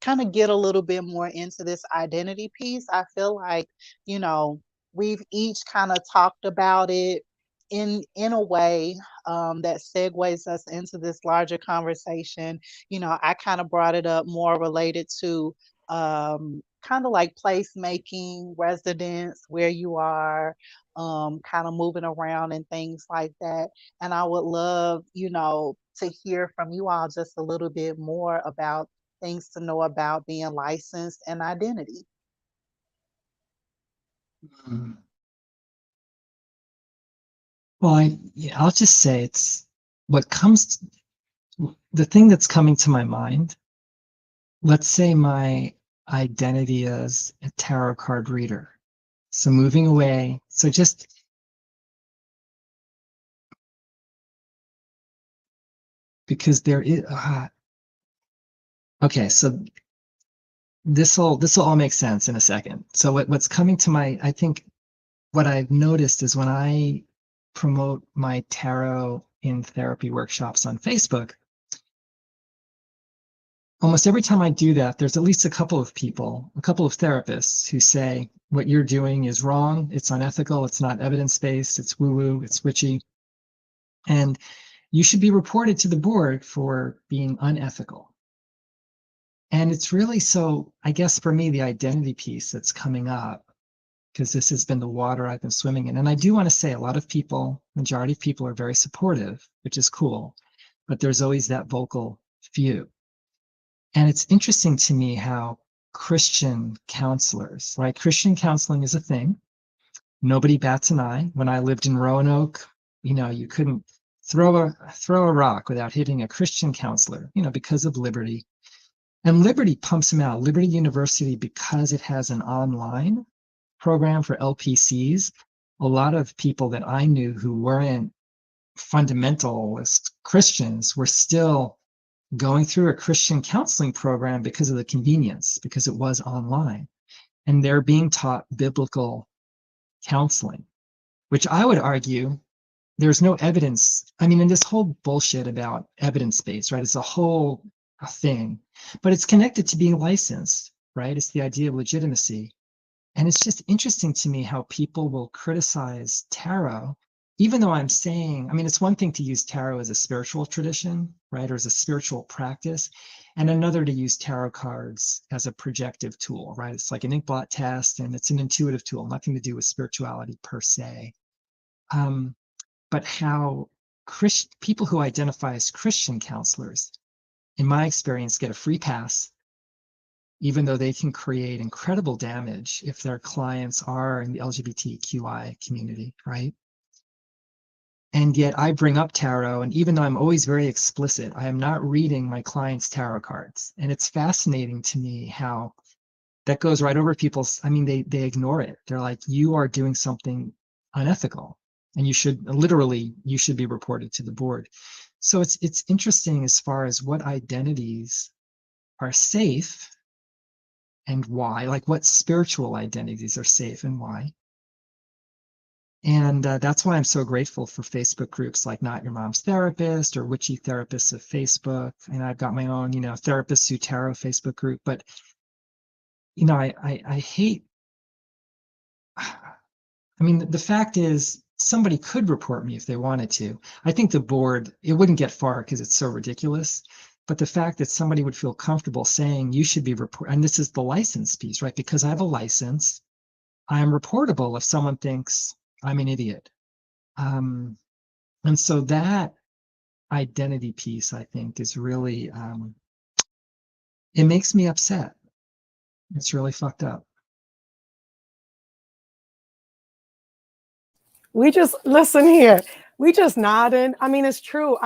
kind of get a little bit more into this identity piece. I feel like, you know, we've each kind of talked about it in a way that segues us into this larger conversation. I kind of brought it up more related to kind of like placemaking, residence, where you are, kind of moving around and things like that. And I would love, to hear from you all just a little bit more about things to know about being licensed and identity. Mm. Well, I'll just say it's what comes, the thing that's coming to my mind let's say my identity is a tarot card reader. So moving away, so just because there is, okay, so this'll all make sense in a second. So what's coming to my, I think what I've noticed is when I promote my tarot in therapy workshops on Facebook, almost every time I do that, there's at least a couple of people, a couple of therapists who say, what you're doing is wrong, it's unethical, it's not evidence-based, it's woo-woo, it's witchy, and you should be reported to the board for being unethical. And it's really, so I guess for me, the identity piece that's coming up, because this has been the water I've been swimming in. And I do want to say a lot of people, majority of people are very supportive, which is cool, but there's always that vocal few. And it's interesting to me how Christian counselors, right? Christian counseling is a thing. Nobody bats an eye. When I lived in Roanoke, you couldn't throw a rock without hitting a Christian counselor, because of Liberty. And Liberty pumps them out. Liberty University, because it has an online program for LPCs, a lot of people that I knew who weren't fundamentalist Christians were still going through a Christian counseling program because of the convenience, because it was online. And they're being taught biblical counseling, which I would argue there's no evidence. I mean, in this whole bullshit about evidence-based, right? It's a whole thing, but it's connected to being licensed, right? It's the idea of legitimacy. And it's just interesting to me how people will criticize tarot, even though I'm saying, I mean, it's one thing to use tarot as a spiritual tradition, right? Or as a spiritual practice, and another to use tarot cards as a projective tool, right? It's like an inkblot test and it's an intuitive tool, nothing to do with spirituality per se. But how people who identify as Christian counselors, in my experience, get a free pass, even though they can create incredible damage if their clients are in the LGBTQI community, right? And yet I bring up tarot, and even though I'm always very explicit, I am not reading my clients' tarot cards. And it's fascinating to me how that goes right over people's, I mean, they ignore it. They're like, you are doing something unethical, and you should be reported to the board. So it's interesting as far as what identities are safe and why, like what spiritual identities are safe and why. And that's why I'm so grateful for Facebook groups like Not Your Mom's Therapist or Witchy Therapists of Facebook. And I've got my own, Therapists Who Tarot Facebook group. But, I hate, I mean, the fact is somebody could report me if they wanted to. I think the board, it wouldn't get far because it's so ridiculous. But the fact that somebody would feel comfortable saying you should be reported, and this is the license piece, right? Because I have a license, I am reportable if someone thinks I'm an idiot. And so that identity piece, I think, is really, it makes me upset. It's really fucked up. We just listen here. We just nodding. I mean, it's true.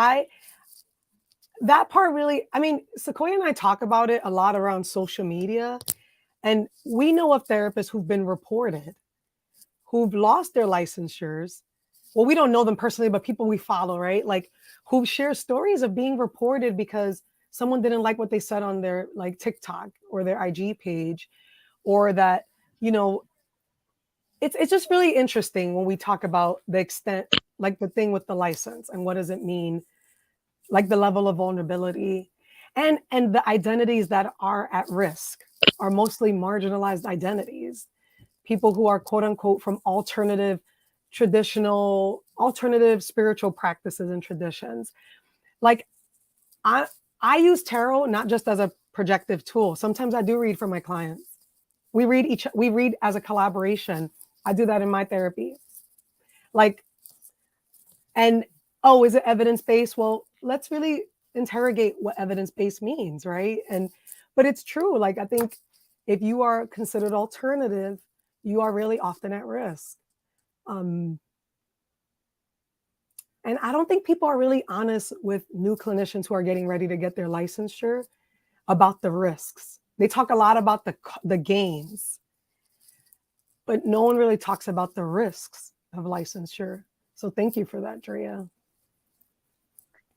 That part really, I mean, Sequoia and I talk about it a lot around social media. And we know of therapists who've been reported, who've lost their licensures. Well, we don't know them personally, but people we follow, right? Like who share stories of being reported because someone didn't like what they said on their like TikTok or their IG page, or that, it's just really interesting when we talk about the extent, like the thing with the license and what does it mean, like the level of vulnerability and the identities that are at risk are mostly marginalized identities, people who are quote unquote from alternative spiritual practices and traditions. Like I use tarot not just as a projective tool. Sometimes I do read for my clients. We read as a collaboration. I do that in my therapy. Like, and oh, is it evidence-based? Well, let's really interrogate what evidence-based means, right? But it's true. Like, I think if you are considered alternative, you are really often at risk. And I don't think people are really honest with new clinicians who are getting ready to get their licensure. about the risks. They talk a lot about the gains, but no one really talks about the risks of licensure. So thank you for that, Drea.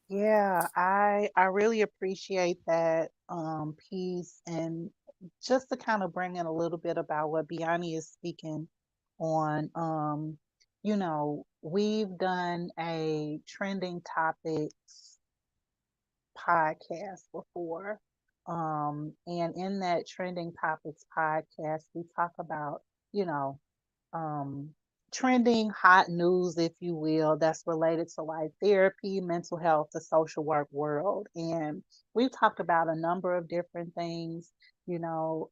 Yeah, I really appreciate that piece, and just to kind of bring in a little bit about what Biani is speaking on. We've done a trending topics podcast before. And in that trending topics podcast, we talk about, you know, um, trending hot news, if you will, that's related to like therapy, mental health, the social work world. And we've talked about a number of different things, you know,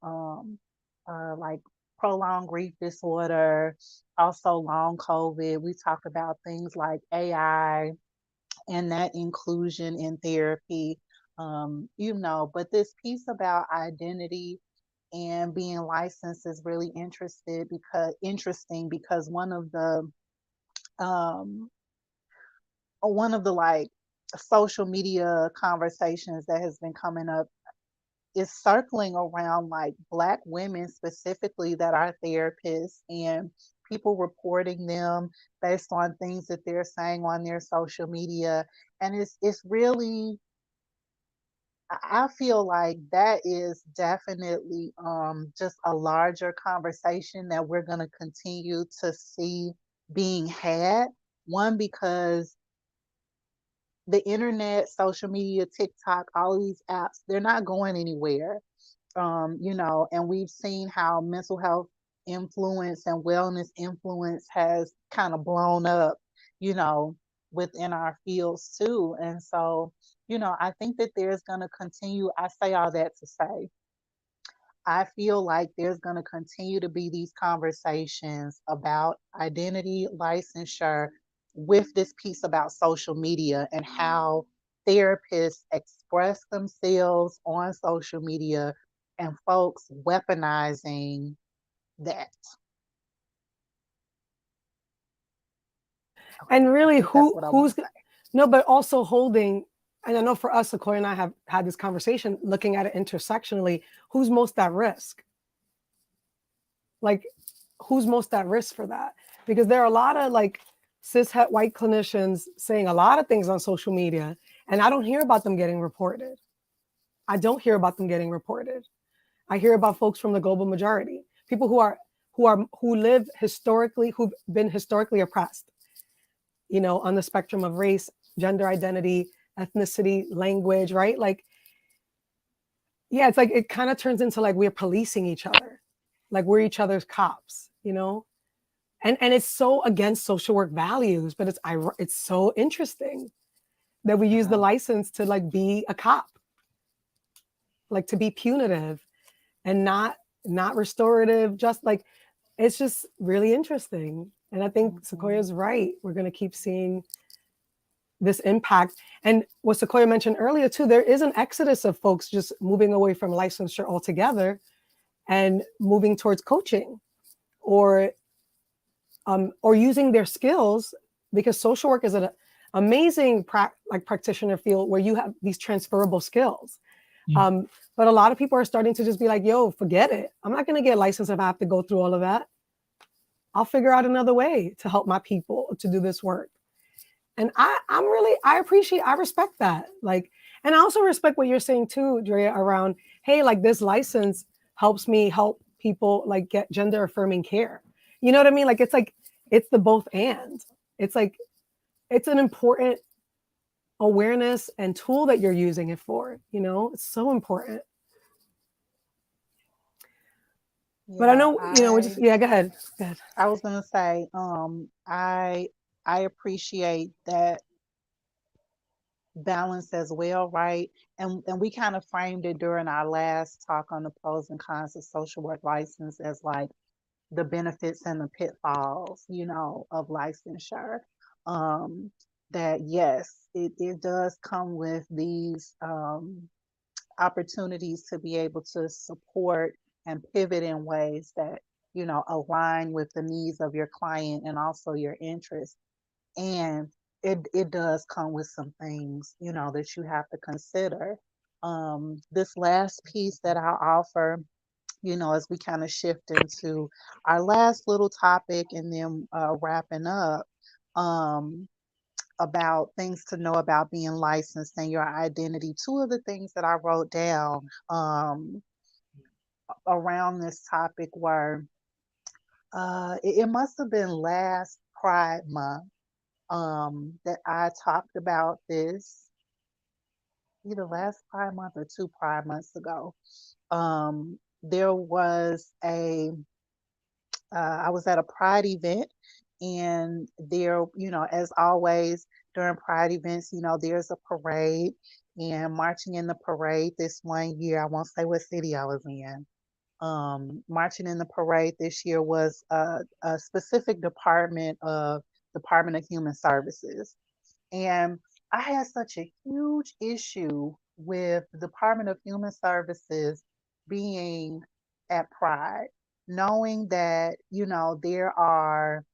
like prolonged grief disorder, also long COVID. We talk about things like AI and that inclusion in therapy. But this piece about identity and being licensed is really interesting because um one of the like social media conversations that has been coming up is circling around like Black women specifically that are therapists, and people reporting them based on things that they're saying on their social media. And it's really, I feel like that is definitely just a larger conversation that we're going to continue to see being had. One, because the internet, social media, TikTok, all of these apps, they're not going anywhere. And we've seen how mental health influence and wellness influence has kind of blown up, you know, within our fields too. And so, I think that there's going to continue, I say all that to say, I feel like there's going to continue to be these conversations about identity, licensure, with this piece about social media and how therapists express themselves on social media and folks weaponizing that. Okay, And I really, think that's what I want who's to say. no, but also holding. And I know for us, Sequoia and I have had this conversation, looking at it intersectionally. Who's most at risk? Like, who's most at risk for that? Because there are a lot of like cis het white clinicians saying a lot of things on social media, and I don't hear about them getting reported. I don't hear about them getting reported. I hear about folks from the global majority, people who live historically, who've been historically oppressed, on the spectrum of race, gender identity, ethnicity, language, right? Like, yeah, it's like it kind of turns into like we're policing each other, like we're each other's cops. And it's so against social work values, but it's so interesting that we use the Yeah. license to like be a cop, like to be punitive and not restorative. Just like it's just really interesting. And I think Mhm. Sequoia's right. We're going to keep seeing this impact. And what Sequoia mentioned earlier too, there is an exodus of folks just moving away from licensure altogether and moving towards coaching or using their skills, because social work is an amazing practitioner field where you have these transferable skills. Yeah. But a lot of people are starting to just be like, yo, forget it. I'm not going to get licensed if I have to go through all of that. I'll figure out another way to help my people to do this work. And I respect that. Like, and I also respect what you're saying too, Drea, around, hey, like this license helps me help people like get gender affirming care. You know what I mean? Like, it's the both and. It's like, it's an important awareness and tool that you're using it for, it's so important. But I Yeah, know, we just, yeah, go ahead. Go ahead. I was gonna say, I appreciate that balance as well, right? And we kind of framed it during our last talk on the pros and cons of social work license as like the benefits and the pitfalls, of licensure. Um, that yes, it does come with these opportunities to be able to support and pivot in ways that, align with the needs of your client and also your interests. And it does come with some things, that you have to consider. This last piece that I'll offer, as we kind of shift into our last little topic and then wrapping up, um, about things to know about being licensed and your identity. Two of the things that I wrote down around this topic were it must have been last Pride Month that I talked about this, either last Pride Month or two Pride Months ago. There was I was at a Pride event, and there, as always during Pride events, there's a parade, and marching in the parade this one year, I won't say what city I was in. Marching in the parade this year was a specific Department of Human Services. And I had such a huge issue with the Department of Human Services being at Pride, knowing that, there are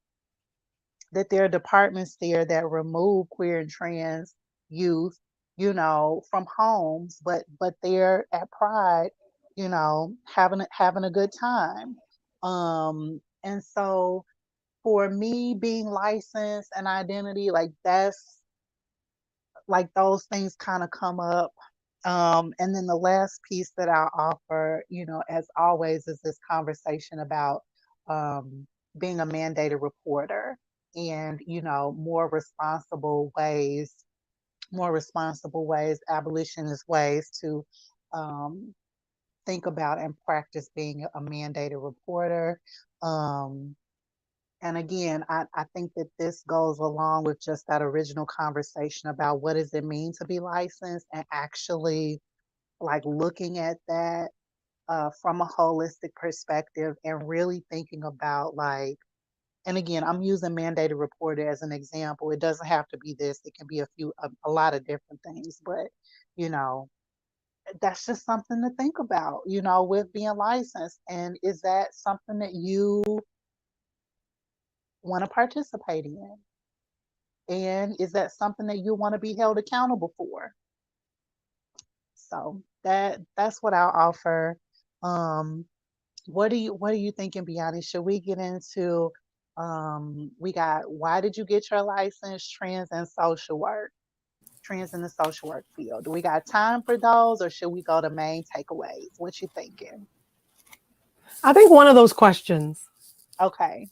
departments there that remove queer and trans youth, from homes, but they're at Pride, having a good time. And so for me being licensed and identity, like that's like those things kind of come up. And then the last piece that I'll offer, as always, is this conversation about being a mandated reporter and, more responsible ways, abolitionist ways to um, think about and practice being a mandated reporter. Um, and again, I think that this goes along with just that original conversation about what does it mean to be licensed, and actually like looking at that from a holistic perspective and really thinking about like, and again, I'm using mandated reporter as an example. It doesn't have to be this. It can be a lot of different things, but you know, that's just something to think about, with being licensed. And is that something that you want to participate in? And is that something that you want to be held accountable for? So that's what I'll offer. Um, what are you thinking, Biani? Should we get into we got why did you get your license, trends and social work, trends in the social work field? Do we got time for those, or should we go to main takeaways? What you thinking? I think one of those questions. Okay.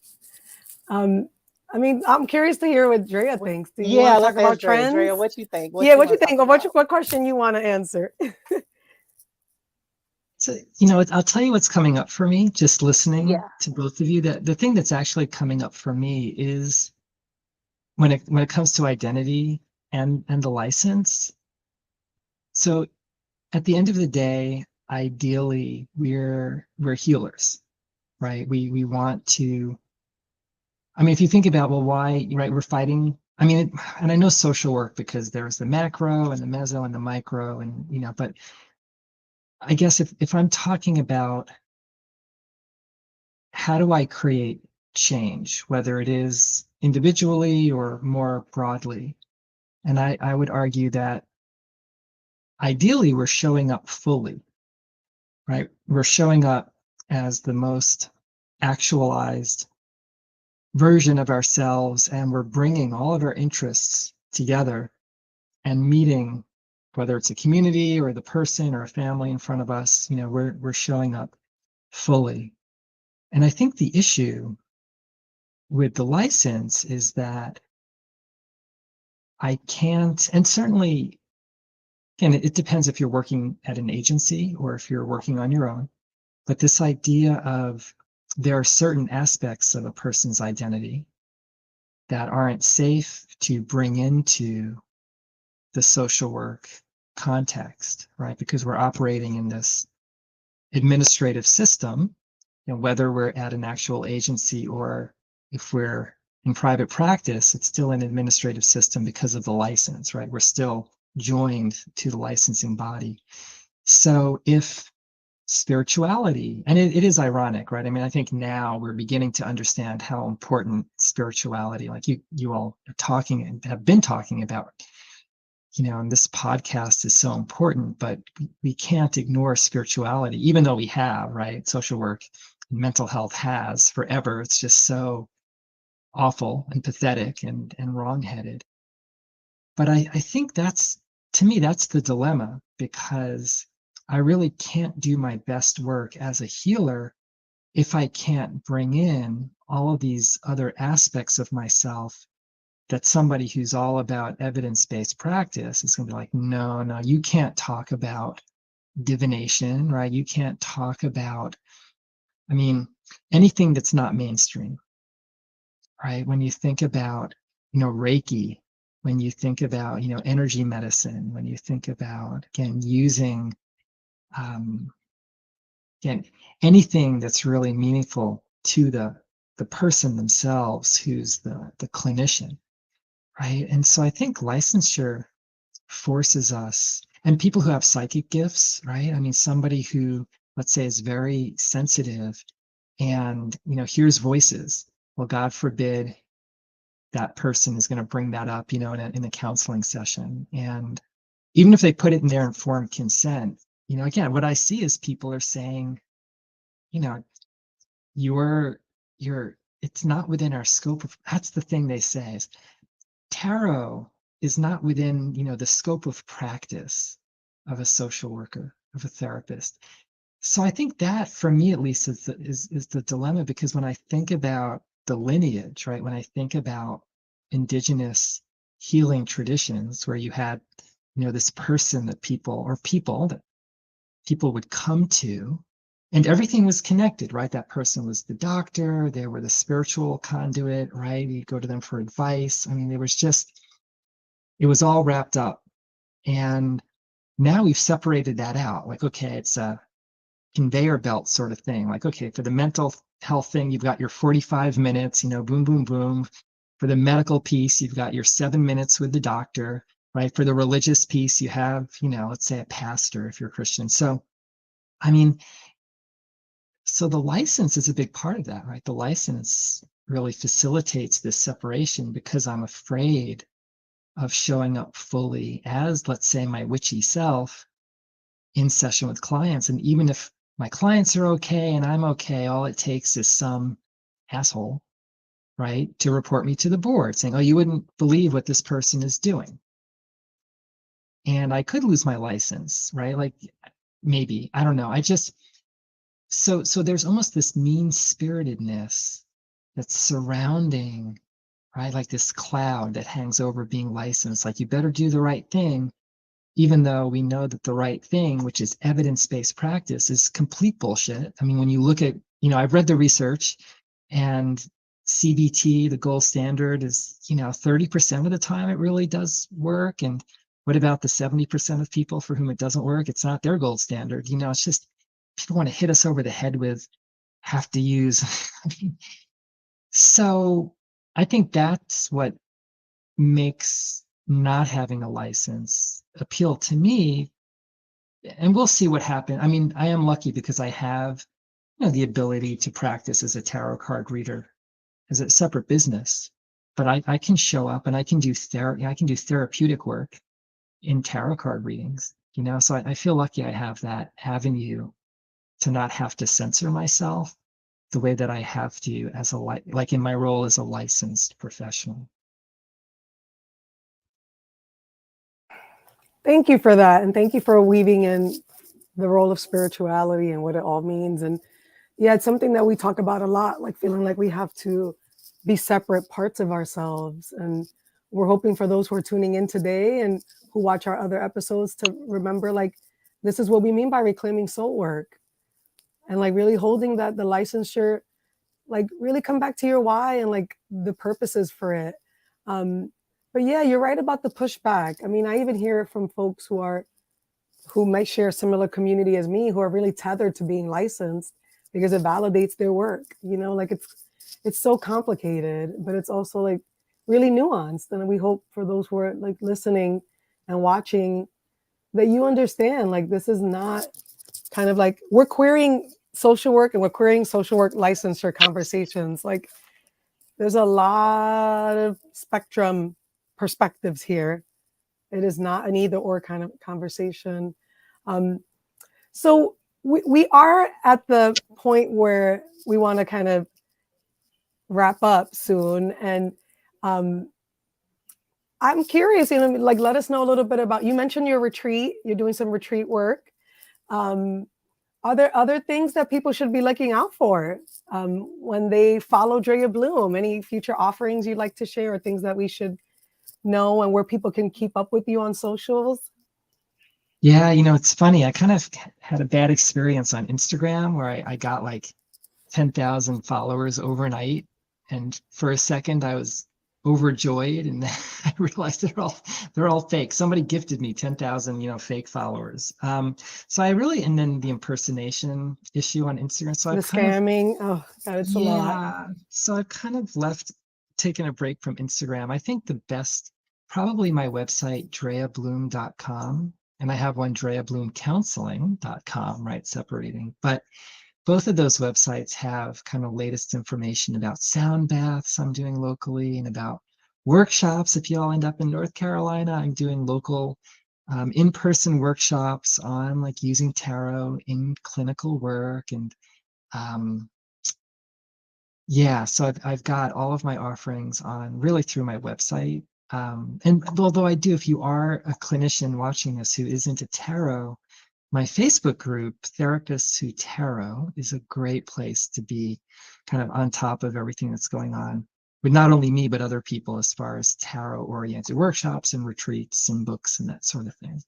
Um, I mean, I'm curious to hear what Drea thinks. Do you want Yeah, to talk let's about ask Drea. trends? Drea, what you think? What Yeah, you what you want to talk think? Or about? what question you want to answer? So, I'll tell you what's coming up for me, just listening Yeah. to both of you. That the thing that's actually coming up for me is when it comes to identity and the license. So at the end of the day, ideally we're healers, right? We want to, I mean, if you think about, well, why, right, we're fighting. I mean, and I know social work because there's the macro and the meso and the micro, and but I guess if I'm talking about how do I create change, whether it is individually or more broadly, and I would argue that ideally we're showing up fully, right? We're showing up as the most actualized version of ourselves, and we're bringing all of our interests together and meeting, whether it's a community or the person or a family in front of us, we're showing up fully. And I think the issue with the license is that I can't, and certainly, again, it depends if you're working at an agency or if you're working on your own, but this idea of there are certain aspects of a person's identity that aren't safe to bring into the social work context, right? Because we're operating in this administrative system, whether we're at an actual agency or if we're in private practice, it's still an administrative system because of the license, right? We're still joined to the licensing body. So if spirituality, and it is ironic, right? I mean, I think now we're beginning to understand how important spirituality, like you all are talking and have been talking about, and this podcast is so important, but we can't ignore spirituality, even though we have, right? Social work and mental health has forever. It's just so awful and pathetic and wrongheaded. But I think to me, that's the dilemma, because I really can't do my best work as a healer if I can't bring in all of these other aspects of myself that somebody who's all about evidence-based practice is going to be like, no, you can't talk about divination, right? You can't talk about, anything that's not mainstream, right? When you think about, Reiki, when you think about, energy medicine, when you think about, again, using, um, again, anything that's really meaningful to the person themselves, who's the clinician, right? And so I think licensure forces us, and people who have psychic gifts, right? Somebody who, let's say, is very sensitive and, hears voices. Well, God forbid that person is going to bring that up, in a counseling session. And even if they put it in their informed consent, again, what I see is people are saying, you know, you're, it's not within our scope of, that's the thing they say is tarot is not within, the scope of practice of a social worker, of a therapist. So I think that, for me at least, is the dilemma, because when I think about the lineage, right, when I think about indigenous healing traditions where you had, this person that people would come to, and everything was connected, right? That person was the doctor, they were the spiritual conduit, right? You go to them for advice. It was all wrapped up. And now we've separated that out. Like, okay, it's a conveyor belt sort of thing. Like, okay, for the mental health thing, you've got your 45 minutes, boom, boom, boom. For the medical piece, you've got your 7 minutes with the doctor, right? For the religious piece, you have, let's say a pastor if you're a Christian. So, I mean, so the license is a big part of that, right? The license really facilitates this separation, because I'm afraid of showing up fully as, let's say, my witchy self in session with clients. And even if my clients are okay and I'm okay, all it takes is some asshole, right, to report me to the board saying, oh, you wouldn't believe what this person is doing. And I could lose my license, right? Like, maybe, I don't know. So there's almost this mean-spiritedness that's surrounding, right? Like this cloud that hangs over being licensed. Like, you better do the right thing, even though we know that the right thing, which is evidence-based practice, is complete bullshit. When you look at, I've read the research, and CBT, the gold standard, is, 30% of the time it really does work. And what about the 70% of people for whom it doesn't work? It's not their gold standard. It's just, people want to hit us over the head with, have to use. So I think that's what makes not having a license appeal to me. And we'll see what happens. I am lucky because I have, the ability to practice as a tarot card reader as a separate business. But I can show up and I can do therapeutic work in tarot card readings, so I feel lucky I have that avenue to not have to censor myself the way that I have to as like in my role as a licensed professional. Thank you for that. And thank you for weaving in the role of spirituality and what it all means. And yeah, it's something that we talk about a lot, like feeling like we have to be separate parts of ourselves. And we're hoping for those who are tuning in today and who watch our other episodes to remember, like, this is what we mean by reclaiming soul work. And like really holding that the licensure, like really come back to your why and like the purposes for it. But yeah, you're right about the pushback. I even hear it from folks who might share a similar community as me, who are really tethered to being licensed because it validates their work. Like it's so complicated, but it's also like really nuanced. And we hope for those who are like listening and watching that you understand, like, this is not kind of like we're querying social work and we're querying social work licensure conversations. Like, there's a lot of spectrum perspectives here. It is not an either or kind of conversation. So we are at the point where we want to kind of wrap up soon. And I'm curious, like let us know a little bit about, you mentioned your retreat, you're doing some retreat work. Are there other things that people should be looking out for when they follow Drea Bloom? Any future offerings you'd like to share, or things that we should know, and where people can keep up with you on socials? Yeah, it's funny. I kind of had a bad experience on Instagram where I got like 10,000 followers overnight. And for a second, I was overjoyed, and then I realized they're all fake. Somebody gifted me 10,000, fake followers. So I really, and then the impersonation issue on Instagram. So The I've kind of, scamming, oh God, it's a lot. yeah. So I've kind of taken a break from Instagram. I think the best, probably my website, dreabloom.com. And I have one, dreabloomcounseling.com, right? Separating. But both of those websites have kind of latest information about sound baths I'm doing locally, and about workshops. If you all end up in North Carolina, I'm doing local in-person workshops on like using tarot in clinical work. And yeah, so I've got all of my offerings on really through my website. And although if you are a clinician watching this who is into tarot, my Facebook group, Therapists Who Tarot, is a great place to be kind of on top of everything that's going on with not only me, but other people as far as tarot-oriented workshops and retreats and books and that sort of thing.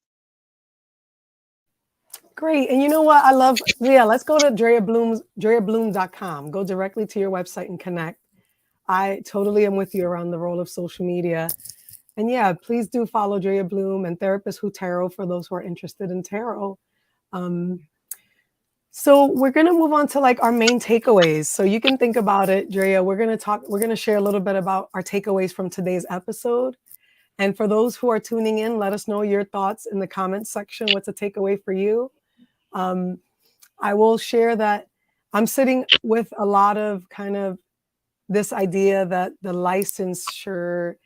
Great. And you know what? I love, yeah, let's go to dreabloom.com. Go directly to your website and connect. I totally am with you around the role of social media. And yeah, please do follow Drea Bloom and Therapists Who Tarot for those who are interested in tarot. So we're going to move on to like our main takeaways. So you can think about it, Drea. We're going to share a little bit about our takeaways from today's episode. And for those who are tuning in, let us know your thoughts in the comments section. What's a takeaway for you? I will share that I'm sitting with a lot of kind of this idea that the licensure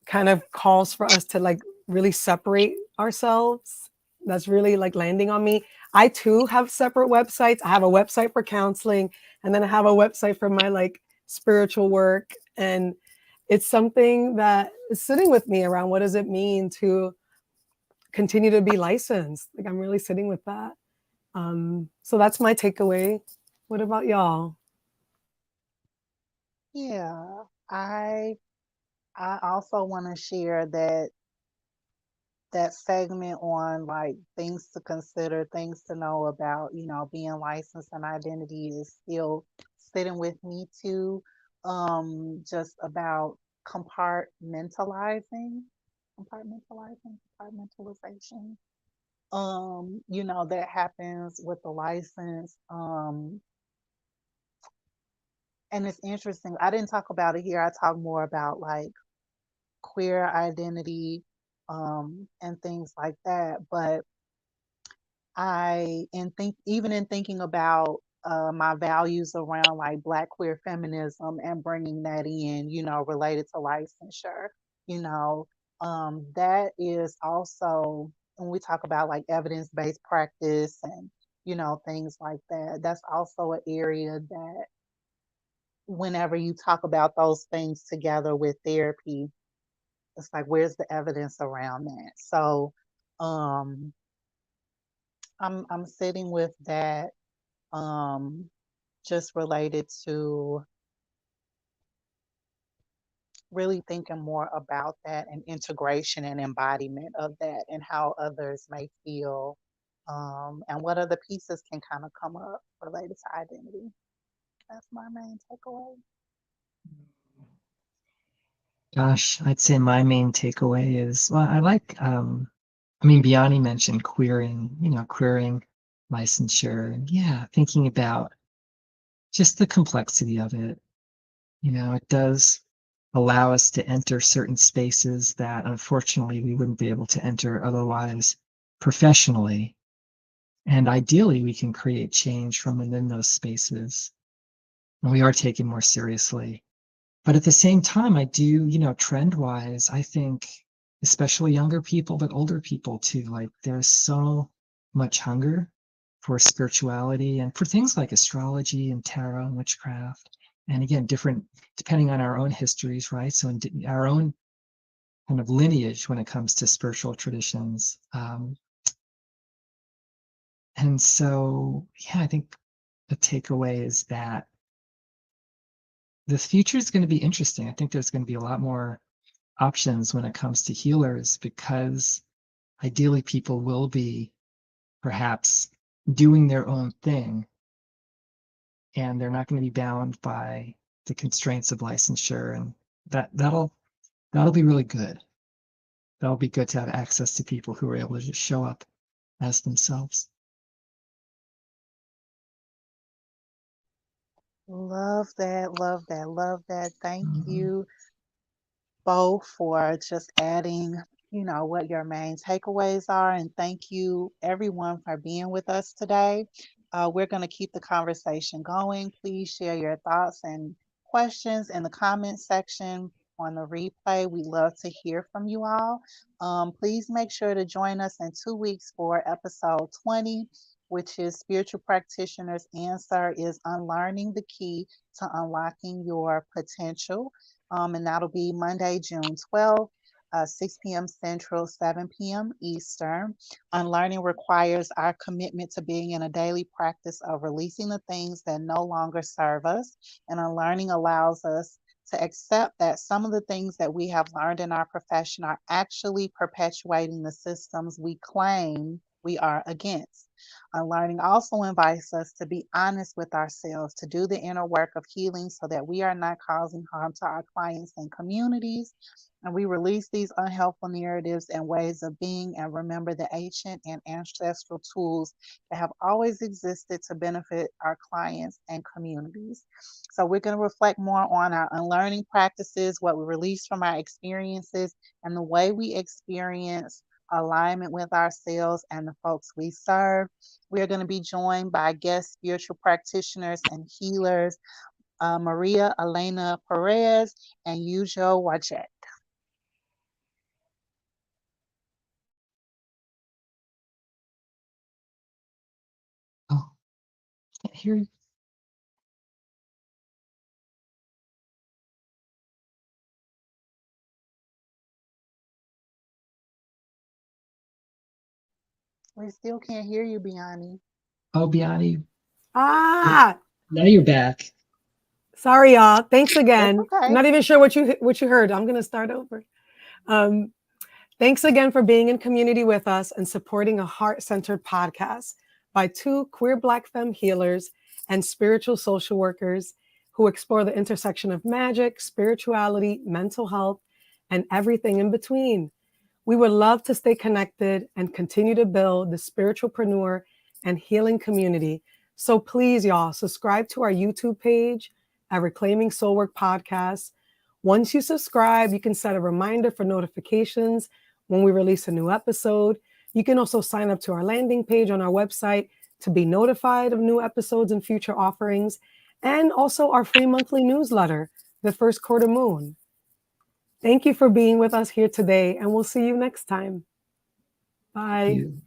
kind of calls for us to like really separate ourselves. That's really like landing on me. I too have separate websites. I have a website for counseling, and then I have a website for my like spiritual work. And it's something that is sitting with me around what does it mean to continue to be licensed? Like I'm really sitting with that. So that's my takeaway. What about y'all? Yeah, I also want to share that segment on like things to consider, things to know about, being licensed and identity is still sitting with me too. Just about compartmentalizing, compartmentalization. That happens with the license. And it's interesting. I didn't talk about it here. I talk more about like queer identity, and things like that. But even in thinking about my values around like Black queer feminism and bringing that in, related to licensure, that is also when we talk about like evidence-based practice and things like that. That's also an area that whenever you talk about those things together with therapy, it's like where's the evidence around that? So um I'm sitting with that, just related to really thinking more about that and integration and embodiment of that and how others may feel, and what other pieces can kind of come up related to identity. That's my main takeaway. Gosh, I'd say my main takeaway is, well, I like, I mean, Biani mentioned queering licensure. Yeah, thinking about just the complexity of it. It does allow us to enter certain spaces that unfortunately we wouldn't be able to enter otherwise professionally. And ideally, we can create change from within those spaces. And we are taken more seriously. But at the same time, I do, trend wise, I think especially younger people, but older people too. Like there's so much hunger for spirituality and for things like astrology and tarot and witchcraft. And again, different depending on our own histories, right? So in our own kind of lineage when it comes to spiritual traditions. And so, yeah, I think the takeaway is that the future is going to be interesting. I think there's going to be a lot more options when it comes to healers because ideally people will be perhaps doing their own thing and they're not going to be bound by the constraints of licensure, and that'll be really good. That'll be good to have access to people who are able to just show up as themselves. Love that, love that, love that. Thank Mhm. you both for just adding, what your main takeaways are. And thank you, everyone, for being with us today. We're going to keep the conversation going. Please share your thoughts and questions in the comment section on the replay. We love to hear from you all. Please make sure to join us in 2 weeks for episode 20, which is Spiritual Practitioner's Answer is Unlearning the Key to Unlocking Your Potential. And that'll be Monday, June 12th, 6 p.m. Central, 7 p.m. Eastern. Unlearning requires our commitment to being in a daily practice of releasing the things that no longer serve us. And unlearning allows us to accept that some of the things that we have learned in our profession are actually perpetuating the systems we claim we are against. Unlearning also invites us to be honest with ourselves, to do the inner work of healing so that we are not causing harm to our clients and communities. And we release these unhelpful narratives and ways of being and remember the ancient and ancestral tools that have always existed to benefit our clients and communities. So we're going to reflect more on our unlearning practices, what we release from our experiences, and the way we experience alignment with ourselves and the folks we serve. We're going to be joined by guest spiritual practitioners and healers, Maria Elena Perez and Yujo Wajet. Oh, can't hear you. We still can't hear you, Biani. Oh, Biani, Ah, now you're back. sorry, y'all. Thanks It's again. I'm okay. not even sure what you heard. I'm gonna start over. Um, Thanks again for being in community with us and supporting a heart-centered podcast by two queer Black femme healers and spiritual social workers who explore the intersection of magic, spirituality, mental health, and everything in between. We would love to stay connected and continue to build the spiritualpreneur and healing community. So please, y'all, subscribe to our YouTube page at Reclaiming Soulwork Podcast. Once you subscribe, you can set a reminder for notifications when we release a new episode. You can also sign up to our landing page on our website to be notified of new episodes and future offerings, and also our free monthly newsletter, The First Quarter Moon. Thank you for being with us here today, and we'll see you next time. Bye. You.